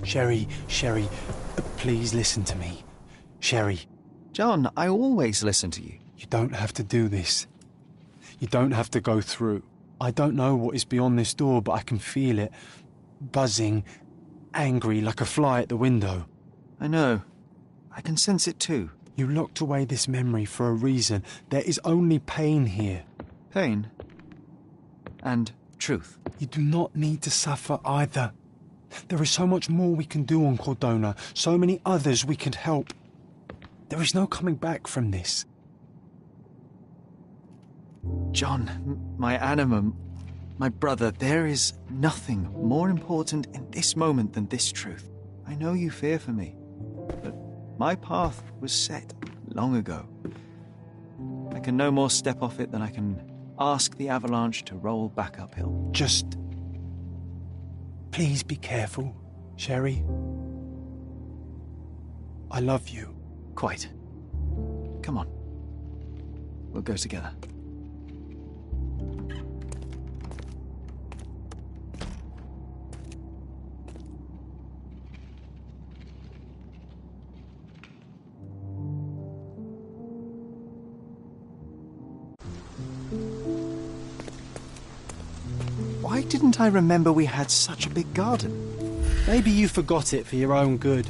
Speaker 10: Sherry, please listen to me. Sherry.
Speaker 1: John, I always listen to you.
Speaker 10: You don't have to do this. You don't have to go through. I don't know what is beyond this door, but I can feel it. Buzzing, angry, like a fly at the window.
Speaker 1: I know. I can sense it too.
Speaker 10: You locked away this memory for a reason. There is only pain here.
Speaker 1: Pain? And truth.
Speaker 10: You do not need to suffer either. There is so much more we can do on Cordona, so many others we can help. There is no coming back from this.
Speaker 1: John, my animum, my brother, there is nothing more important in this moment than this truth. I know you fear for me, but my path was set long ago. I can no more step off it than I can ask the avalanche to roll back uphill.
Speaker 10: Just... please be careful, Sherry. I love you.
Speaker 1: Quite. Come on. We'll go together. Why didn't I remember we had such a big garden?
Speaker 10: Maybe you forgot it for your own good.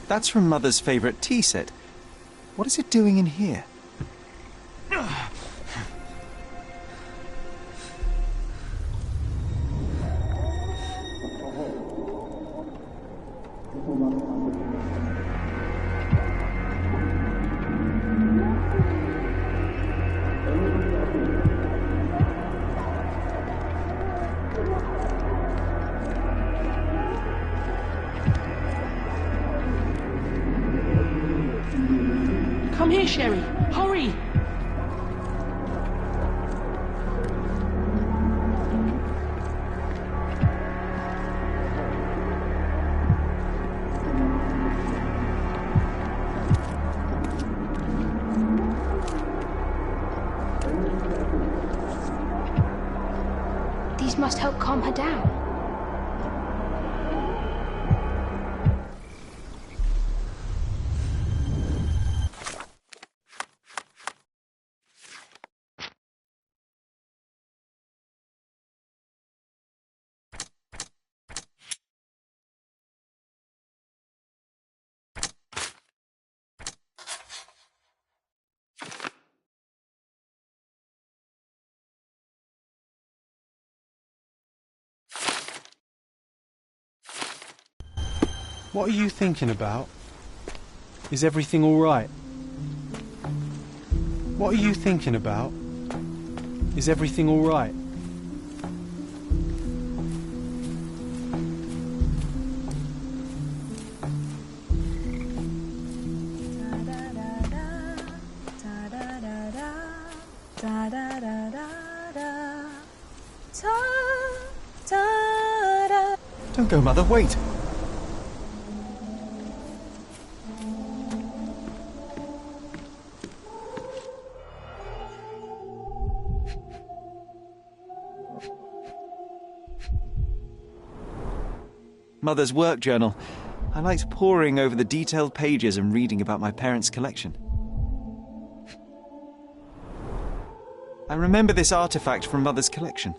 Speaker 1: That's from Mother's favourite tea set. What is it doing in here?
Speaker 11: Come here, Sherry. Hurry!
Speaker 12: These must help calm her down.
Speaker 10: What are you thinking about? Is everything all right? What are you thinking about? Is everything all right?
Speaker 1: Don't go, Mother, wait! Mother's work journal. I liked poring over the detailed pages and reading about my parents' collection. I remember this artifact from Mother's collection.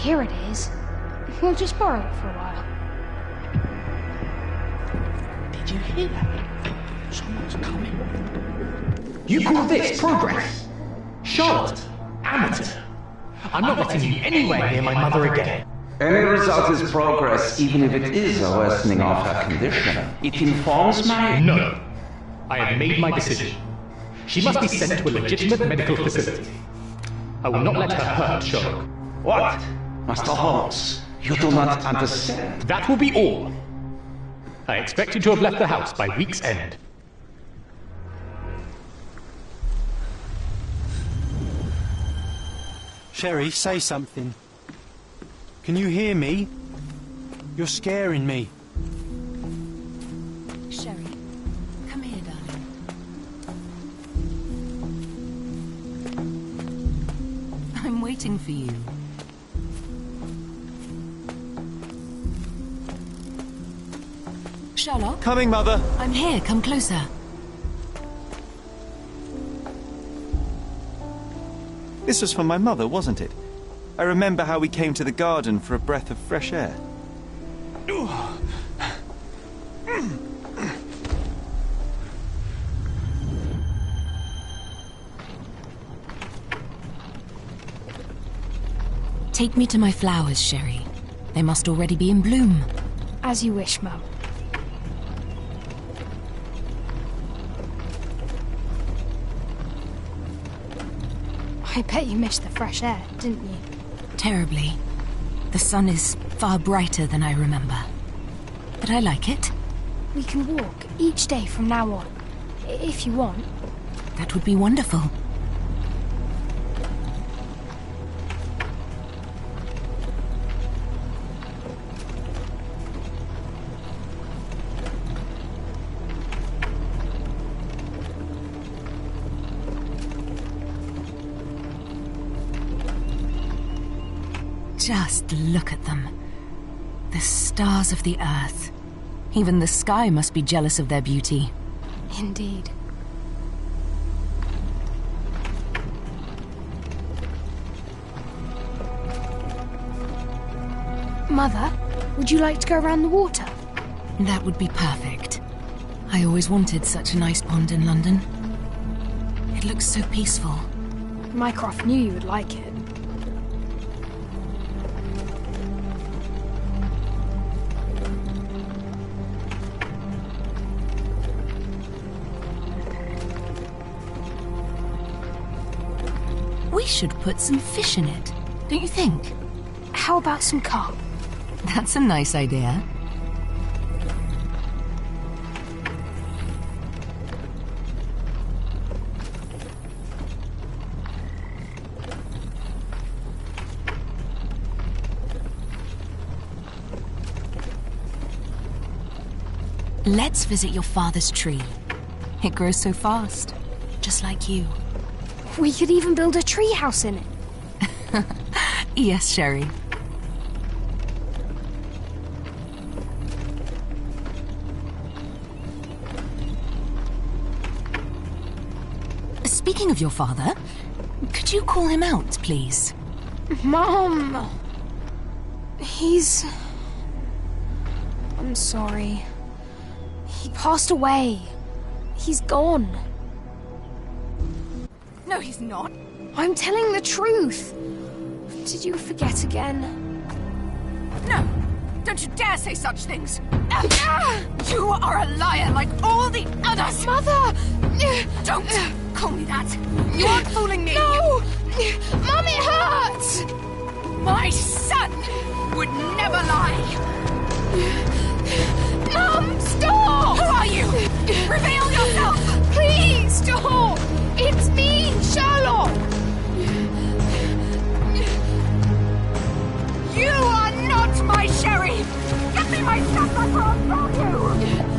Speaker 12: Here it is. We'll just borrow it for a while.
Speaker 11: Did you hear that? Someone's coming. You call this progress? Charlotte, amateur. I'm not letting you anywhere near my mother again.
Speaker 3: Any result is progress, even if it is a worsening of her condition. It informs my...
Speaker 11: No. I have made my decision. She must be sent to a legitimate medical facility. I will not let her hurt Sherlock.
Speaker 3: What? Master Holmes, you do not understand.
Speaker 11: That will be all. I expect you to have left the house by week's end.
Speaker 10: Sherry, say something. Can you hear me? You're scaring me.
Speaker 13: Sherry, come here, darling. I'm waiting for you. Sherlock?
Speaker 1: Coming, Mother.
Speaker 13: I'm here. Come closer.
Speaker 1: This was from my mother, wasn't it? I remember how we came to the garden for a breath of fresh air.
Speaker 13: Take me to my flowers, Sherry. They must already be in bloom.
Speaker 12: As you wish, Mum. I bet you missed the fresh air, didn't you?
Speaker 13: Terribly. The sun is far brighter than I remember. But I like it.
Speaker 12: We can walk each day from now on, if you want.
Speaker 13: That would be wonderful. Just look at them. The stars of the earth. Even the sky must be jealous of their beauty.
Speaker 12: Indeed. Mother, would you like to go around the water?
Speaker 13: That would be perfect. I always wanted such a nice pond in London. It looks so peaceful.
Speaker 12: Mycroft knew you would like it.
Speaker 13: We should put some fish in it, don't you think?
Speaker 12: How about some carp?
Speaker 13: That's a nice idea. Let's visit your father's tree. It grows so fast, just like you.
Speaker 12: We could even build a tree house in it.
Speaker 13: Yes, Sherry. Speaking of your father, could you call him out, please?
Speaker 12: Mom! I'm sorry. He passed away. He's gone.
Speaker 13: No, he's not.
Speaker 12: I'm telling the truth. Did you forget again?
Speaker 13: No! Don't you dare say such things! You are a liar like all the others!
Speaker 12: Mother!
Speaker 13: Don't call me that! You aren't fooling me!
Speaker 12: No! Mum, it hurts!
Speaker 13: My son would never lie!
Speaker 12: Mum, stop!
Speaker 13: Who are you? Reveal yourself!
Speaker 12: Please, stop!
Speaker 13: my sherry! Get me my stuff before I'll drop you!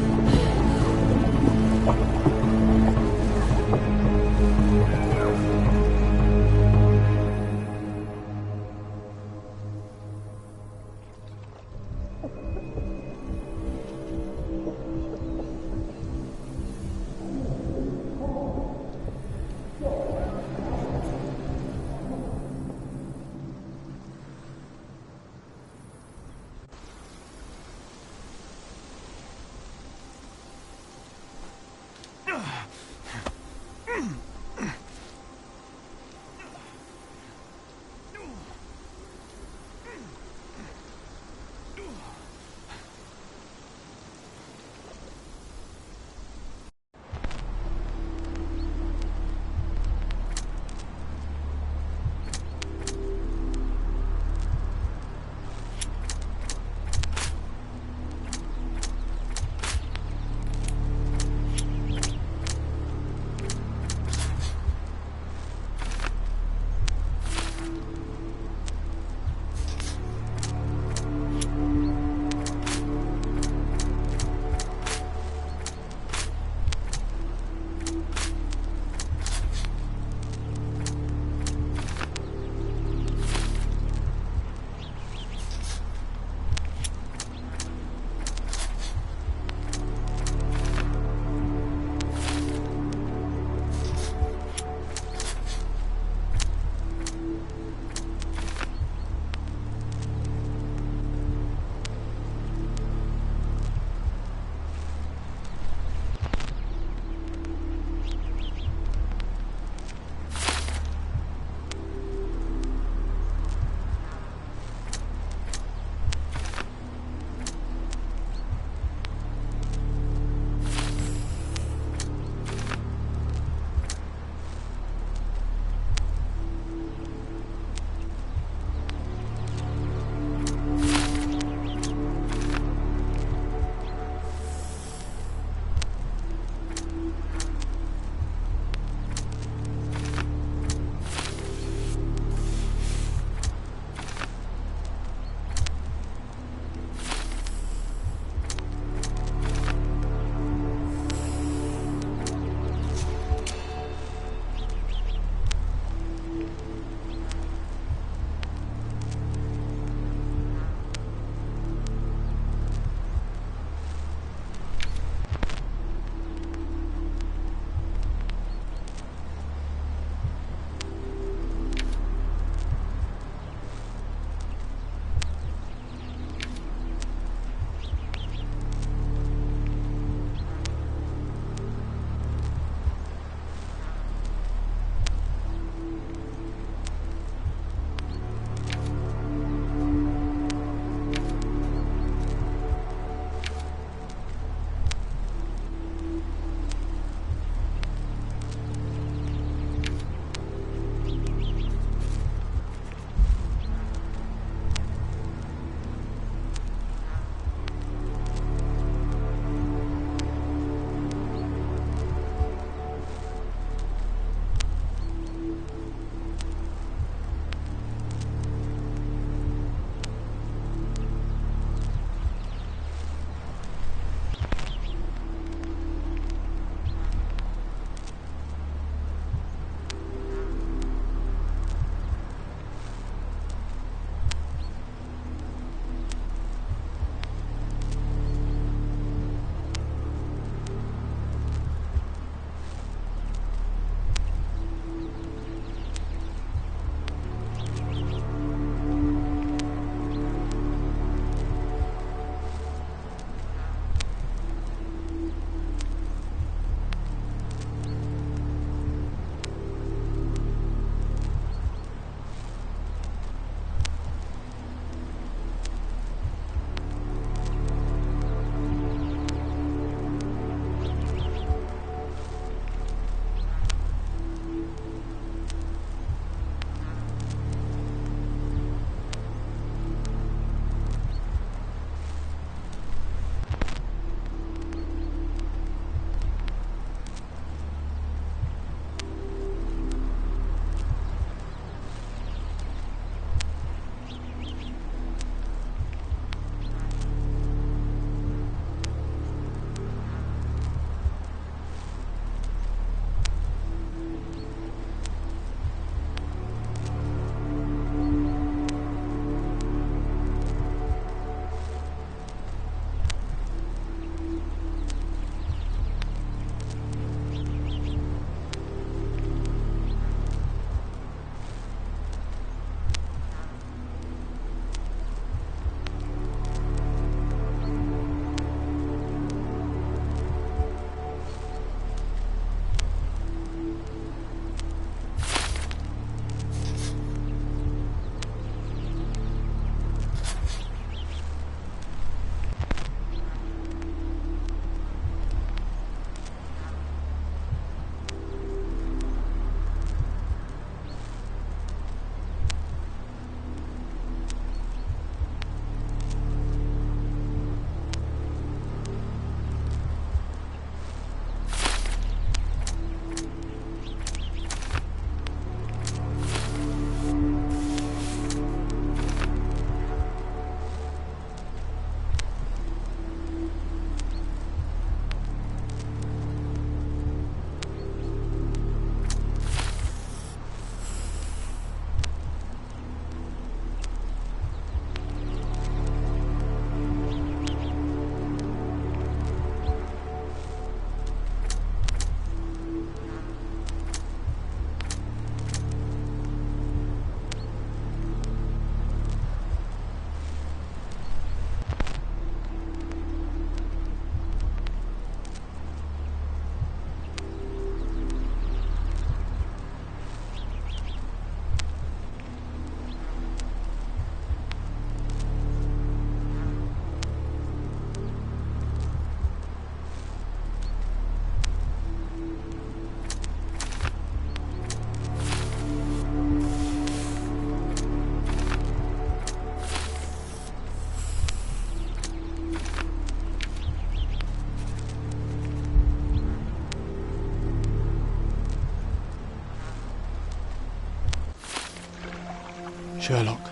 Speaker 10: Sherlock.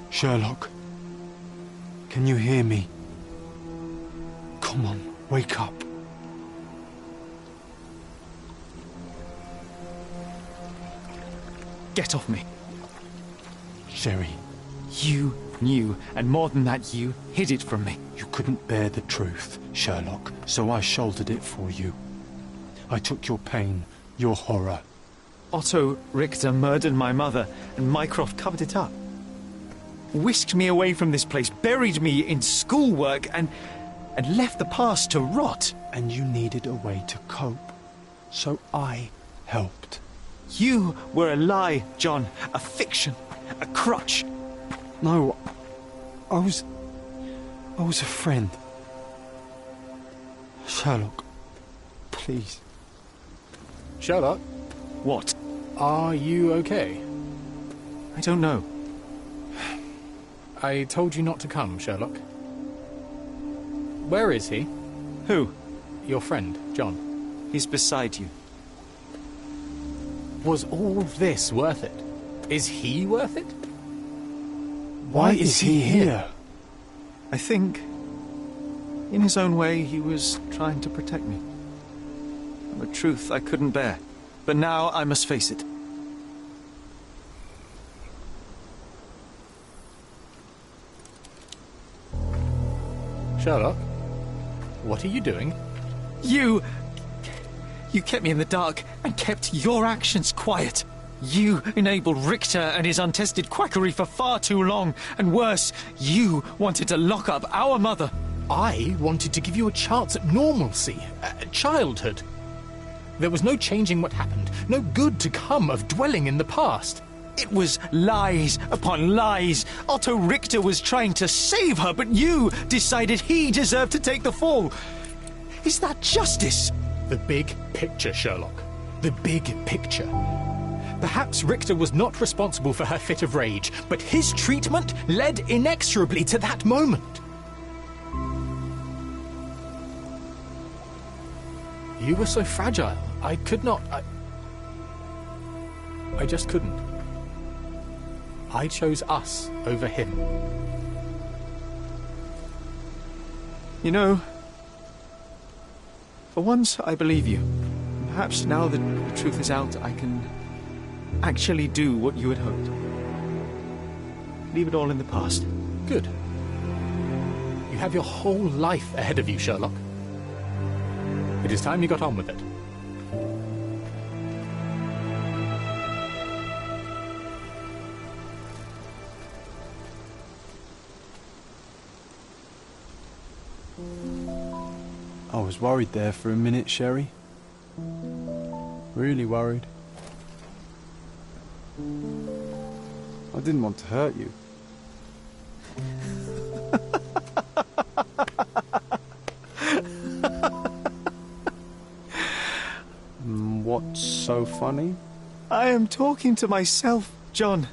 Speaker 10: Sherlock. Can you hear me? Come on, wake up.
Speaker 1: Get off me.
Speaker 10: Sherry.
Speaker 1: You knew, and more than that, you hid it from me.
Speaker 10: You couldn't bear the truth, Sherlock, so I shouldered it for you. I took your pain, your horror.
Speaker 1: Otto Richter murdered my mother, and Mycroft covered it up. Whisked me away from this place, buried me in schoolwork, and left the past to rot.
Speaker 10: And you needed a way to cope, so I helped.
Speaker 1: You were a lie, John, a fiction, a crutch.
Speaker 10: No, I was a friend. Sherlock, please.
Speaker 11: Sherlock?
Speaker 1: What?
Speaker 11: Are you okay?
Speaker 1: I don't know.
Speaker 11: I told you not to come, Sherlock. Where is he?
Speaker 1: Who?
Speaker 11: Your friend, John.
Speaker 1: He's beside you.
Speaker 11: Was all this worth it? Is he worth it?
Speaker 10: Why is he here?
Speaker 1: I think, in his own way, he was trying to protect me. A truth I couldn't bear. But now I must face it.
Speaker 11: Sherlock, what are you doing?
Speaker 1: You kept me in the dark and kept your actions quiet. You enabled Richter and his untested quackery for far too long. And worse, you wanted to lock up our mother.
Speaker 11: I wanted to give you a chance at normalcy, childhood. There was no changing what happened, no good to come of dwelling in the past.
Speaker 1: It was lies upon lies. Otto Richter was trying to save her, but you decided he deserved to take the fall. Is that justice?
Speaker 11: The big picture, Sherlock. The big picture. Perhaps Richter was not responsible for her fit of rage, but his treatment led inexorably to that moment. You were so fragile. I could not... I just couldn't. I chose us over him.
Speaker 1: You know, for once I believe you. Perhaps now that the truth is out, I can actually do what you had hoped. Leave it all in the past.
Speaker 11: Good. You have your whole life ahead of you, Sherlock. It is time you got on with it.
Speaker 10: I was worried there for a minute, Sherry. Really worried. I didn't want to hurt you. What's so funny?
Speaker 1: I am talking to myself, John.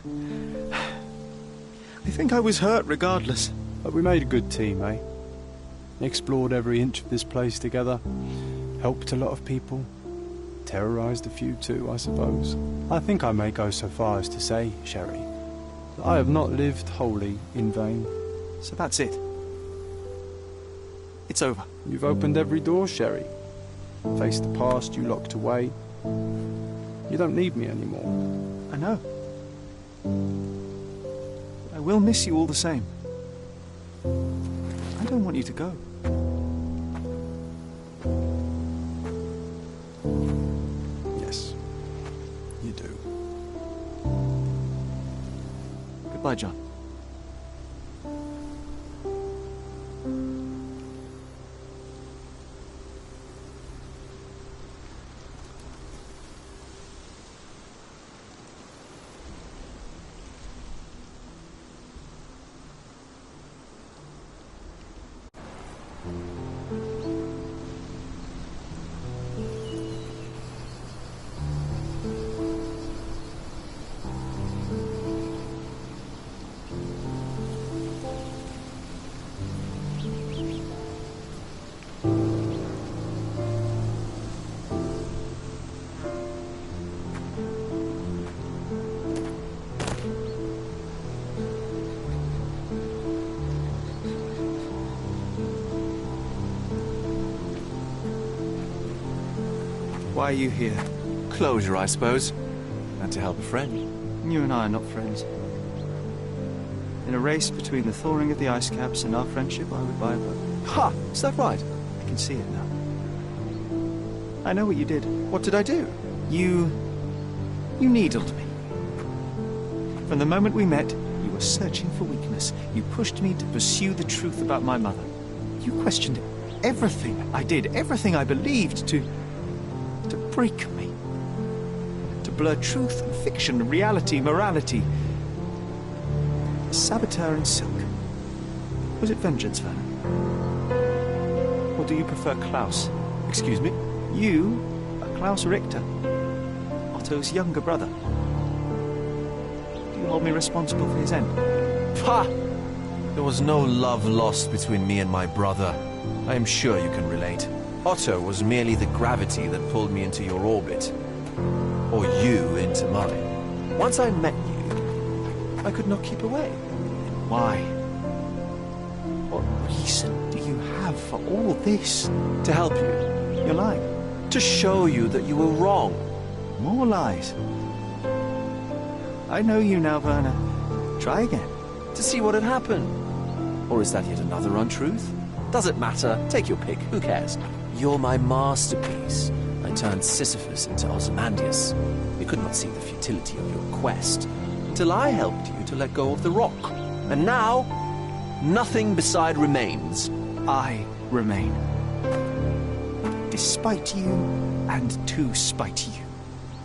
Speaker 1: I think I was hurt regardless.
Speaker 10: But we made a good team, eh? Explored every inch of this place together. Helped a lot of people. Terrorized a few too, I suppose. I think I may go so far as to say, Sherry, that I have not lived wholly in vain.
Speaker 1: So that's it. It's over.
Speaker 10: You've opened every door, Sherry. Faced the past you locked away. You don't need me anymore.
Speaker 1: I know. I will miss you all the same. I don't want you to go.
Speaker 10: Yes, you do.
Speaker 1: Goodbye, John. Why are you here?
Speaker 5: Closure, I suppose. And to help a friend.
Speaker 1: You and I are not friends. In a race between the thawing of the ice caps and our friendship, I would buy a boat.
Speaker 5: Ha! Is that right?
Speaker 1: I can see it now. I know what you did.
Speaker 5: What did I do?
Speaker 1: You needled me. From the moment we met, you were searching for weakness. You pushed me to pursue the truth about my mother. You questioned everything I did, everything I believed, to break me. To blur truth and fiction, reality, morality. A saboteur in silk. Was it vengeance, Werner? Or do you prefer Klaus?
Speaker 5: Excuse me?
Speaker 1: You are Klaus Richter, Otto's younger brother. Do you hold me responsible for his end?
Speaker 5: Ha! There was no love lost between me and my brother. I am sure you can relate. Otto was merely the gravity that pulled me into your orbit. Or you into mine. Once I met you, I could not keep away.
Speaker 1: Why? What reason do you have for all this?
Speaker 5: To help you.
Speaker 1: You're lying.
Speaker 5: To show you that you were wrong.
Speaker 1: More lies. I know you now, Werner. Try again.
Speaker 5: To see what had happened. Or is that yet another untruth? Does it matter? Take your pick. Who cares? You're my masterpiece. I turned Sisyphus into Ozymandias. You could not see the futility of your quest until I helped you to let go of the rock. And now, nothing beside remains.
Speaker 1: I remain. Despite you, and to spite you.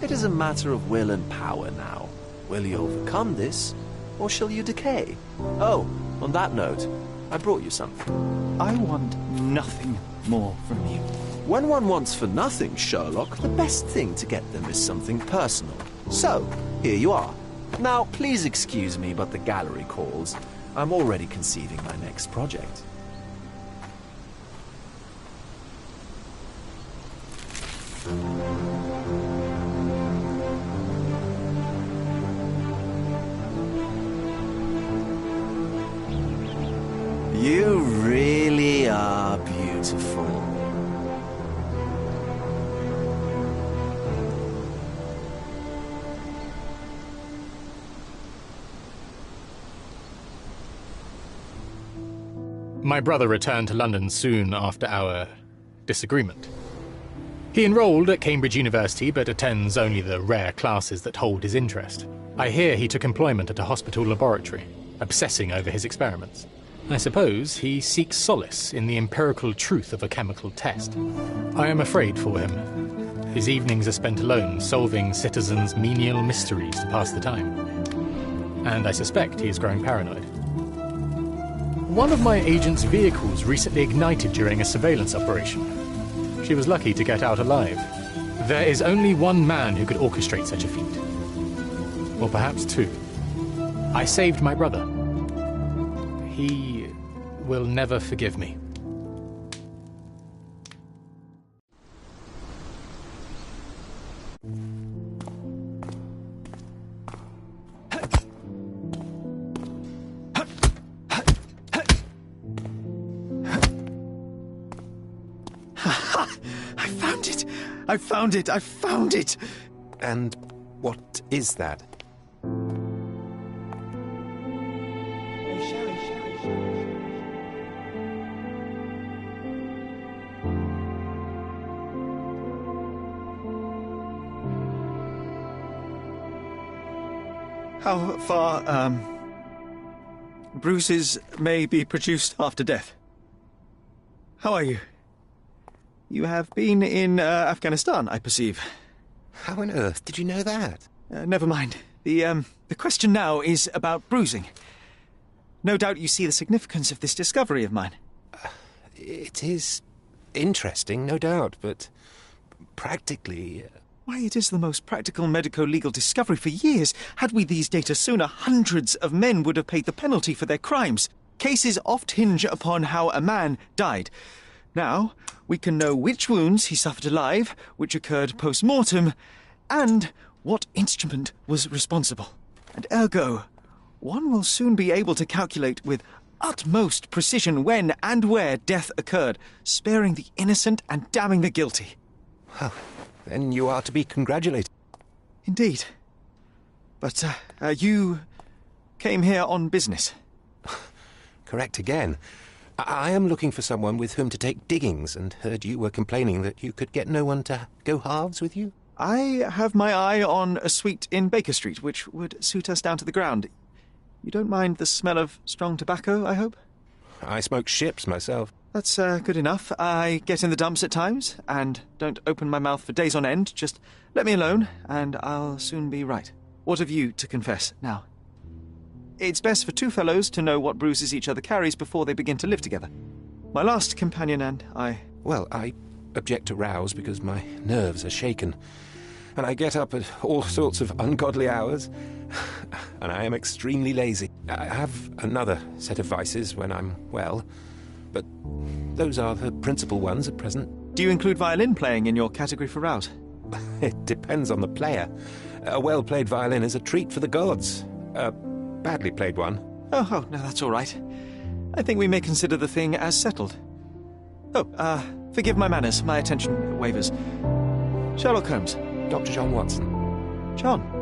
Speaker 5: It is a matter of will and power now. Will you overcome this, or shall you decay? Oh, on that note, I brought you something.
Speaker 1: I want nothing more from you.
Speaker 5: When one wants for nothing, Sherlock, the best thing to get them is something personal. So, here you are. Now, please excuse me, but the gallery calls. I'm already conceiving my next project. You really are beautiful.
Speaker 11: My brother returned to London soon after our disagreement. He enrolled at Cambridge University, but attends only the rare classes that hold his interest. I hear he took employment at a hospital laboratory, obsessing over his experiments. I suppose he seeks solace in the empirical truth of a chemical test. I am afraid for him. His evenings are spent alone, solving citizens' menial mysteries to pass the time. And I suspect he is growing paranoid. One of my agent's vehicles recently ignited during a surveillance operation. She was lucky to get out alive. There is only one man who could orchestrate such a feat. Or perhaps two. I saved my brother. He will never forgive me.
Speaker 1: I found it!
Speaker 5: And what is that?
Speaker 1: How far, bruises may be produced after death. How are you? You have been in Afghanistan, I perceive.
Speaker 5: How on earth did you know that?
Speaker 1: Never mind. The question now is about bruising. No doubt you see the significance of this discovery of mine.
Speaker 5: It is interesting, no doubt, but practically...
Speaker 1: Why, it is the most practical medico-legal discovery for years. Had we these data sooner, hundreds of men would have paid the penalty for their crimes. Cases oft hinge upon how a man died. Now, we can know which wounds he suffered alive, which occurred post-mortem, and what instrument was responsible. And ergo, one will soon be able to calculate with utmost precision when and where death occurred, sparing the innocent and damning the guilty.
Speaker 5: Well, then you are to be congratulated.
Speaker 1: Indeed. But, you came here on business?
Speaker 5: Correct again. I am looking for someone with whom to take diggings, and heard you were complaining that you could get no one to go halves with you.
Speaker 1: I have my eye on a suite in Baker Street, which would suit us down to the ground. You don't mind the smell of strong tobacco, I hope?
Speaker 5: I smoke ships myself.
Speaker 1: That's good enough. I get in the dumps at times, and don't open my mouth for days on end. Just let me alone, and I'll soon be right. What have you to confess now? It's best for two fellows to know what bruises each other carries before they begin to live together. My last companion and I...
Speaker 5: Well, I object to rows because my nerves are shaken, and I get up at all sorts of ungodly hours, and I am extremely lazy. I have another set of vices when I'm well, but those are the principal ones at present.
Speaker 1: Do you include violin playing in your category for rout?
Speaker 5: It depends on the player. A well-played violin is a treat for the gods. A badly played one.
Speaker 1: Oh, no, that's all right. I think we may consider the thing as settled. Oh, forgive my manners. My attention wavers. Sherlock Holmes.
Speaker 5: Dr. John Watson.
Speaker 1: John.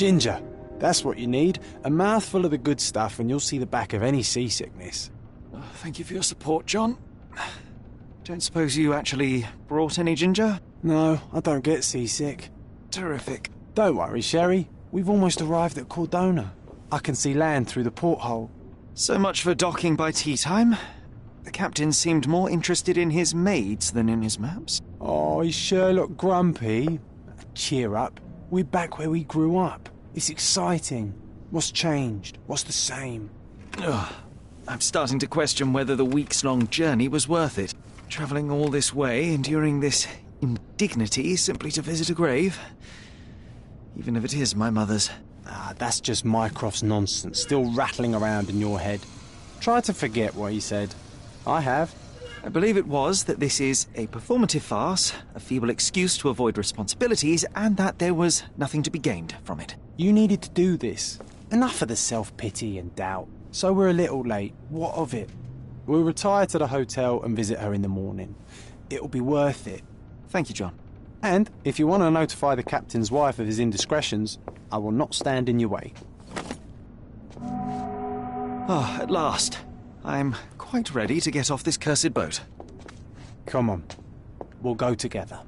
Speaker 10: Ginger, that's what you need. A mouthful of the good stuff and you'll see the back of any seasickness.
Speaker 1: Oh, thank you for your support, John. Don't suppose you actually brought any ginger?
Speaker 10: No, I don't get seasick.
Speaker 1: Terrific.
Speaker 10: Don't worry, Sherry. We've almost arrived at Cordona. I can see land through the porthole.
Speaker 1: So much for docking by tea time. The captain seemed more interested in his maids than in his maps.
Speaker 10: Oh, is Sherlock grumpy? Cheer up. We're back where we grew up. It's exciting. What's changed? What's the same?
Speaker 1: Ugh. I'm starting to question whether the weeks-long journey was worth it. Travelling all this way, enduring this indignity simply to visit a grave. Even if it is my mother's.
Speaker 10: Ah, that's just Mycroft's nonsense, still rattling around in your head. Try to forget what he said. I have.
Speaker 1: I believe it was that this is a performative farce, a feeble excuse to avoid responsibilities, and that there was nothing to be gained from it.
Speaker 10: You needed to do this. Enough of the self-pity and doubt. So we're a little late. What of it? We'll retire to the hotel and visit her in the morning. It'll be worth it.
Speaker 1: Thank you, John.
Speaker 10: And if you want to notify the captain's wife of his indiscretions, I will not stand in your way.
Speaker 1: Ah, at last. I'm quite ready to get off this cursed boat.
Speaker 10: Come on. We'll go together.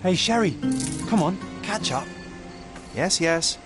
Speaker 10: Hey, Sherry, come on, catch up.
Speaker 1: Yes, yes.